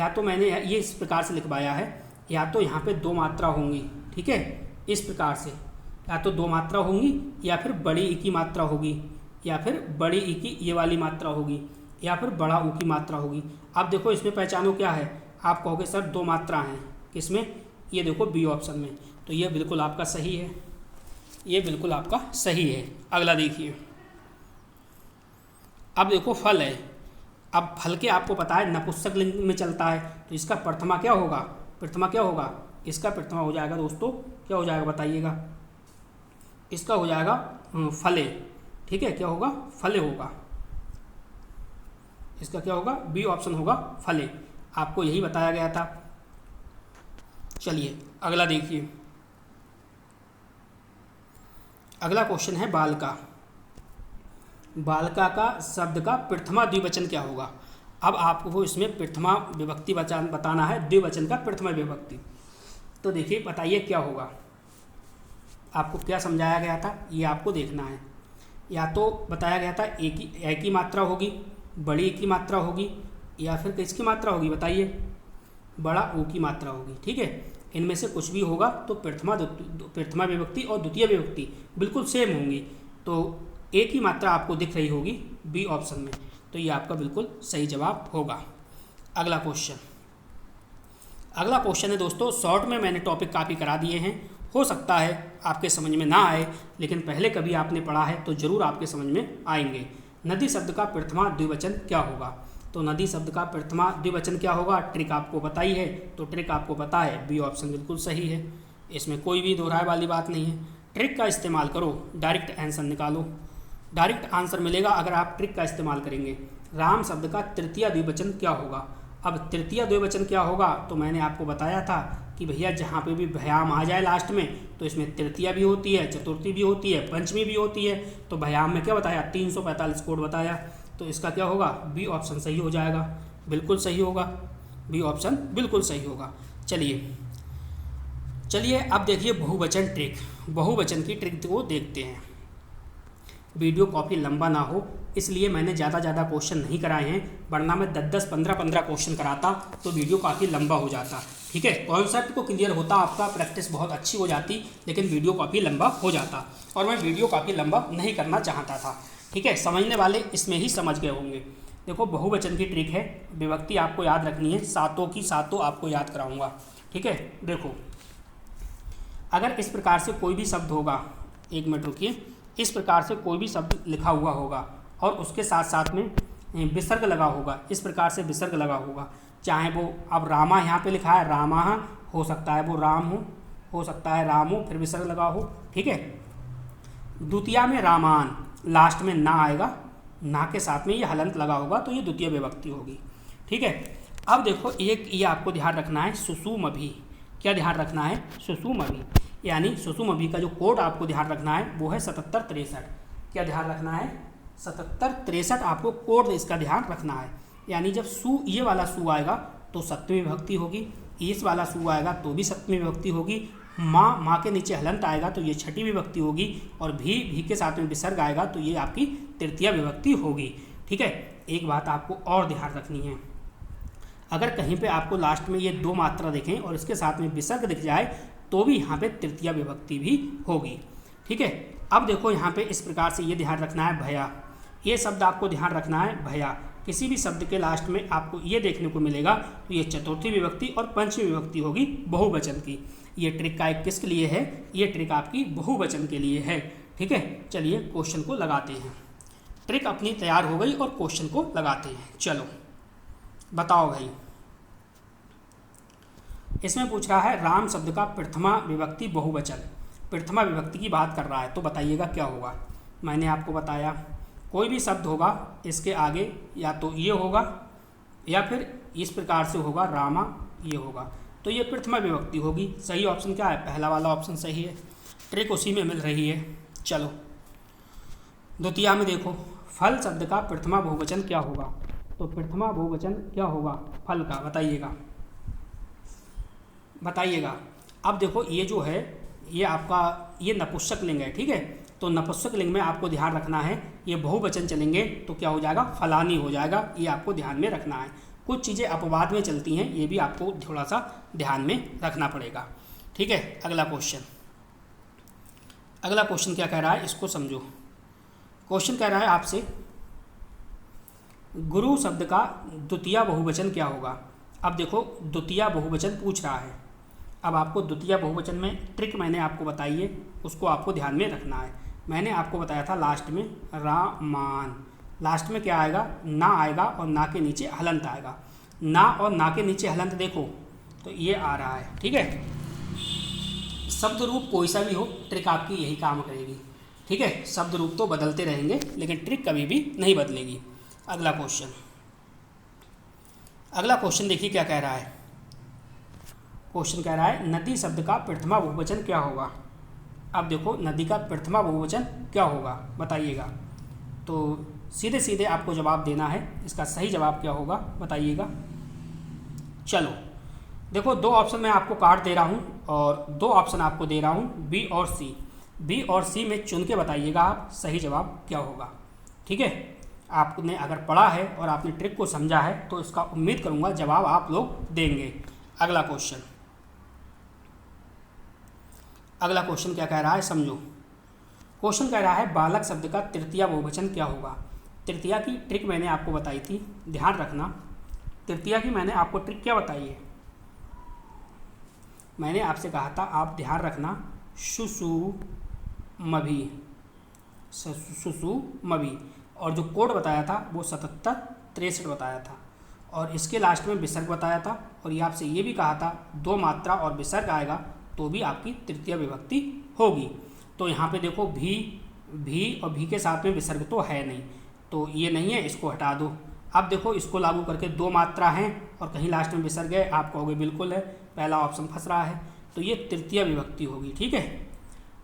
तो मैंने ये इस प्रकार से लिखवाया है, या तो यहाँ पे 2 मात्रा होंगी, ठीक है, इस प्रकार से, या तो 2 मात्रा होंगी, या फिर बड़ी ई की मात्रा होगी, या फिर बड़ी ई की ये वाली मात्रा होगी, या फिर बड़ा ऊ की मात्रा होगी। अब देखो इसमें पहचानो क्या है। आप कहोगे सर 2 मात्रा हैं, किसमें, ये देखो बी ऑप्शन में। तो ये बिल्कुल आपका सही है, ये बिल्कुल आपका सही है। अगला देखिए, अब देखो फल है। अब फल के आपको पता है नपुंसक लिंग में चलता है, तो इसका प्रथमा क्या होगा, इसका प्रथमा हो जाएगा दोस्तों, क्या हो जाएगा बताइएगा, इसका हो जाएगा फले, ठीक है, क्या होगा, फले होगा। इसका क्या होगा, बी ऑप्शन होगा फले। आपको यही बताया गया था। चलिए अगला देखिए, अगला क्वेश्चन है बालका। बालका का शब्द का प्रथमा द्विवचन क्या होगा। अब आपको इसमें प्रथमा विभक्ति बताना है, द्विवचन का प्रथमा विभक्ति। तो देखिए बताइए क्या होगा। आपको क्या समझाया गया था ये आपको देखना है। या तो बताया गया था एक ही मात्रा होगी, बड़ी की मात्रा होगी, या फिर किसकी मात्रा होगी बताइए, बड़ा ऊ की मात्रा होगी, ठीक है। इनमें से कुछ भी होगा तो प्रथमा विभक्ति और द्वितीय विभक्ति बिल्कुल सेम होंगी। तो एक ही मात्रा आपको दिख रही होगी बी ऑप्शन में, तो ये आपका बिल्कुल सही जवाब होगा। अगला क्वेश्चन है दोस्तों, शॉर्ट में मैंने टॉपिक काफ़ी करा दिए हैं। हो सकता है आपके समझ में ना आए, लेकिन पहले कभी आपने पढ़ा है तो ज़रूर आपके समझ में आएंगे। नदी शब्द का प्रथमा द्विवचन क्या होगा। तो नदी शब्द का प्रथमा द्विवचन क्या होगा, ट्रिक आपको बताई है, तो ट्रिक आपको पता है, बी ऑप्शन बिल्कुल सही है। इसमें कोई भी दोहराए वाली बात नहीं है। ट्रिक का इस्तेमाल करो, डायरेक्ट आंसर निकालो, डायरेक्ट आंसर मिलेगा अगर आप ट्रिक का इस्तेमाल करेंगे। राम शब्द का तृतीय द्विवचन क्या होगा। अब तृतीय द्विवचन क्या होगा, तो मैंने आपको बताया था कि भैया जहाँ पे भी भयाम आ जाए लास्ट में, तो इसमें तृतीया भी होती है, चतुर्थी भी होती है, पंचमी भी होती है। तो भयाम में क्या बताया, 345 कोड बताया। तो इसका क्या होगा, बी ऑप्शन सही हो जाएगा, बिल्कुल सही होगा, बी ऑप्शन बिल्कुल सही होगा। चलिए अब देखिए बहुवचन ट्रिक। बहुवचन की ट्रिक को देखते हैं। वीडियो काफ़ी लंबा ना हो इसलिए मैंने ज़्यादा क्वेश्चन नहीं कराए हैं, वरना मैं 10 15 क्वेश्चन कराता तो वीडियो काफ़ी लंबा हो जाता, ठीक है। कॉन्सेप्ट को क्लियर होता आपका, प्रैक्टिस बहुत अच्छी हो जाती, लेकिन वीडियो काफ़ी लंबा हो जाता, और मैं वीडियो काफ़ी लंबा नहीं करना चाहता था, ठीक है। समझने वाले इसमें ही समझ गए होंगे। देखो बहुवचन की ट्रिक है, विभक्ति आपको याद रखनी है, सातों की सातों आपको याद कराऊँगा, ठीक है। देखो अगर इस प्रकार से कोई भी शब्द होगा, 1 मिनट रुकिए, इस प्रकार से कोई भी शब्द लिखा हुआ होगा और उसके साथ साथ में विसर्ग लगा होगा, इस प्रकार से विसर्ग लगा होगा, चाहे वो अब रामा यहाँ पे लिखा है, रामा हो सकता है वो राम हो सकता है राम हो, फिर विसर्ग लगा हो, ठीक है। द्वितीया में रामान, लास्ट में ना आएगा, ना के साथ में ये हलंत लगा होगा, तो ये द्वितीय विभक्ति होगी, ठीक है। अब देखो एक ये आपको ध्यान रखना है, सुषुमभि, क्या ध्यान रखना है, सुषुमभि, यानी सुषुमभि का जो कोड आपको ध्यान रखना है वो है 7763। क्या ध्यान रखना है, 7763 आपको कोड इसका ध्यान रखना है। यानी जब ये वाला सु आएगा तो सप्तमी विभक्ति होगी, इस वाला सु आएगा तो भी सप्तमी विभक्ति होगी, माँ के नीचे हलंत आएगा तो ये छठी विभक्ति होगी, और भी के साथ में विसर्ग आएगा तो ये आपकी तृतीय विभक्ति होगी, ठीक है। एक बात आपको और ध्यान रखनी है, अगर कहीं पे आपको लास्ट में ये 2 मात्रा देखें और इसके साथ में विसर्ग दिख जाए तो भी यहाँ पे तृतीय विभक्ति भी होगी, ठीक है। अब देखो यहाँ पे इस प्रकार से ये ध्यान रखना है, भया, ये शब्द आपको ध्यान रखना है, भया। किसी भी शब्द के लास्ट में आपको ये देखने को मिलेगा तो ये चतुर्थी विभक्ति और पंचमी विभक्ति होगी बहुवचन की। ये ट्रिक का एक किसके लिए है, ये ट्रिक आपकी बहुवचन के लिए है, ठीक है। चलिए क्वेश्चन को लगाते हैं। ट्रिक अपनी तैयार हो गई और क्वेश्चन को लगाते हैं। चलो बताओ भाई, इसमें पूछ रहा है राम शब्द का प्रथमा विभक्ति बहुवचन, प्रथमा विभक्ति की बात कर रहा है, तो बताइएगा क्या होगा। मैंने आपको बताया कोई भी शब्द होगा इसके आगे या तो ये होगा या फिर इस प्रकार से होगा रामा, ये होगा। तो ये प्रथमा विभक्ति होगी। सही ऑप्शन क्या है? पहला वाला ऑप्शन सही है। ट्रिक उसी में मिल रही है। चलो द्वितीया में देखो, फल शब्द का प्रथमा बहुवचन क्या होगा? तो प्रथमा बहुवचन क्या होगा फल का? बताइएगा। अब देखो ये जो है ये आपका ये नपुंसक लिंग है, ठीक है। तो नपुंसक लिंग में आपको ध्यान रखना है, ये बहुवचन चलेंगे तो क्या हो जाएगा? फलानी हो जाएगा। ये आपको ध्यान में रखना है। कुछ चीज़ें अपवाद में चलती हैं, ये भी आपको थोड़ा सा ध्यान में रखना पड़ेगा, ठीक है। अगला क्वेश्चन क्या कह रहा है, इसको समझो। क्वेश्चन कह रहा है आपसे, गुरु शब्द का द्वितीया बहुवचन क्या होगा? अब देखो द्वितीया बहुवचन पूछ रहा है। अब आपको द्वितीया बहुवचन में ट्रिक मैंने आपको बताई है, उसको आपको ध्यान में रखना है। मैंने आपको बताया था लास्ट में रामान, लास्ट में क्या आएगा? ना आएगा और ना के नीचे हलंत आएगा। ना और ना के नीचे हलंत देखो तो ये आ रहा है, ठीक है। शब्द रूप कोई सा भी हो, ट्रिक आपकी यही काम करेगी, ठीक है। शब्द रूप तो बदलते रहेंगे लेकिन ट्रिक कभी भी नहीं बदलेगी। अगला क्वेश्चन देखिए क्या कह रहा है। क्वेश्चन कह रहा है नदी शब्द का प्रथमा बहुवचन क्या होगा? अब देखो नदी का प्रथमा बहुवचन क्या होगा बताइएगा। तो सीधे सीधे आपको जवाब देना है, इसका सही जवाब क्या होगा बताइएगा। चलो देखो, दो ऑप्शन मैं आपको काट दे रहा हूँ और दो ऑप्शन आपको दे रहा हूँ, बी और सी। बी और सी में चुन के बताइएगा आप सही जवाब क्या होगा, ठीक है। आपने अगर पढ़ा है और आपने ट्रिक को समझा है तो इसका उम्मीद करूँगा जवाब आप लोग देंगे। अगला क्वेश्चन क्या कह रहा है समझो। क्वेश्चन कह रहा है बालक शब्द का तृतीया बहुवचन क्या होगा? तृतीया की ट्रिक मैंने आपको बताई थी, ध्यान रखना। तृतीया की मैंने आपको ट्रिक क्या बताई है? मैंने आपसे कहा था आप ध्यान रखना, सुसुमभि, और जो कोड बताया था वो 77-63 बताया था, और इसके लास्ट में विसर्ग बताया था। और ये आपसे ये भी कहा था दो मात्रा और विसर्ग आएगा तो भी आपकी तृतीय विभक्ति होगी। तो यहाँ पे देखो भी और भी के साथ में विसर्ग तो है नहीं, तो ये नहीं है, इसको हटा दो। अब देखो इसको लागू करके दो मात्रा हैं और कहीं लास्ट में विसर्ग है, आप कहोगे बिल्कुल है, पहला ऑप्शन फंस रहा है, तो ये तृतीय विभक्ति होगी, ठीक है।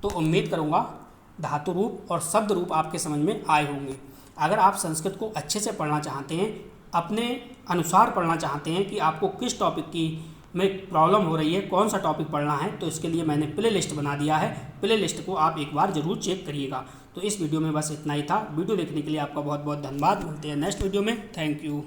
तो उम्मीद करूँगा धातु रूप और शब्द रूप आपके समझ में आए होंगे। अगर आप संस्कृत को अच्छे से पढ़ना चाहते हैं, अपने अनुसार पढ़ना चाहते हैं कि आपको किस टॉपिक की में प्रॉब्लम हो रही है, कौन सा टॉपिक पढ़ना है, तो इसके लिए मैंने प्ले लिस्ट बना दिया है। प्ले लिस्ट को आप एक बार ज़रूर चेक करिएगा। तो इस वीडियो में बस इतना ही था। वीडियो देखने के लिए आपका बहुत बहुत धन्यवाद। मिलते हैं नेक्स्ट वीडियो में। Thank you.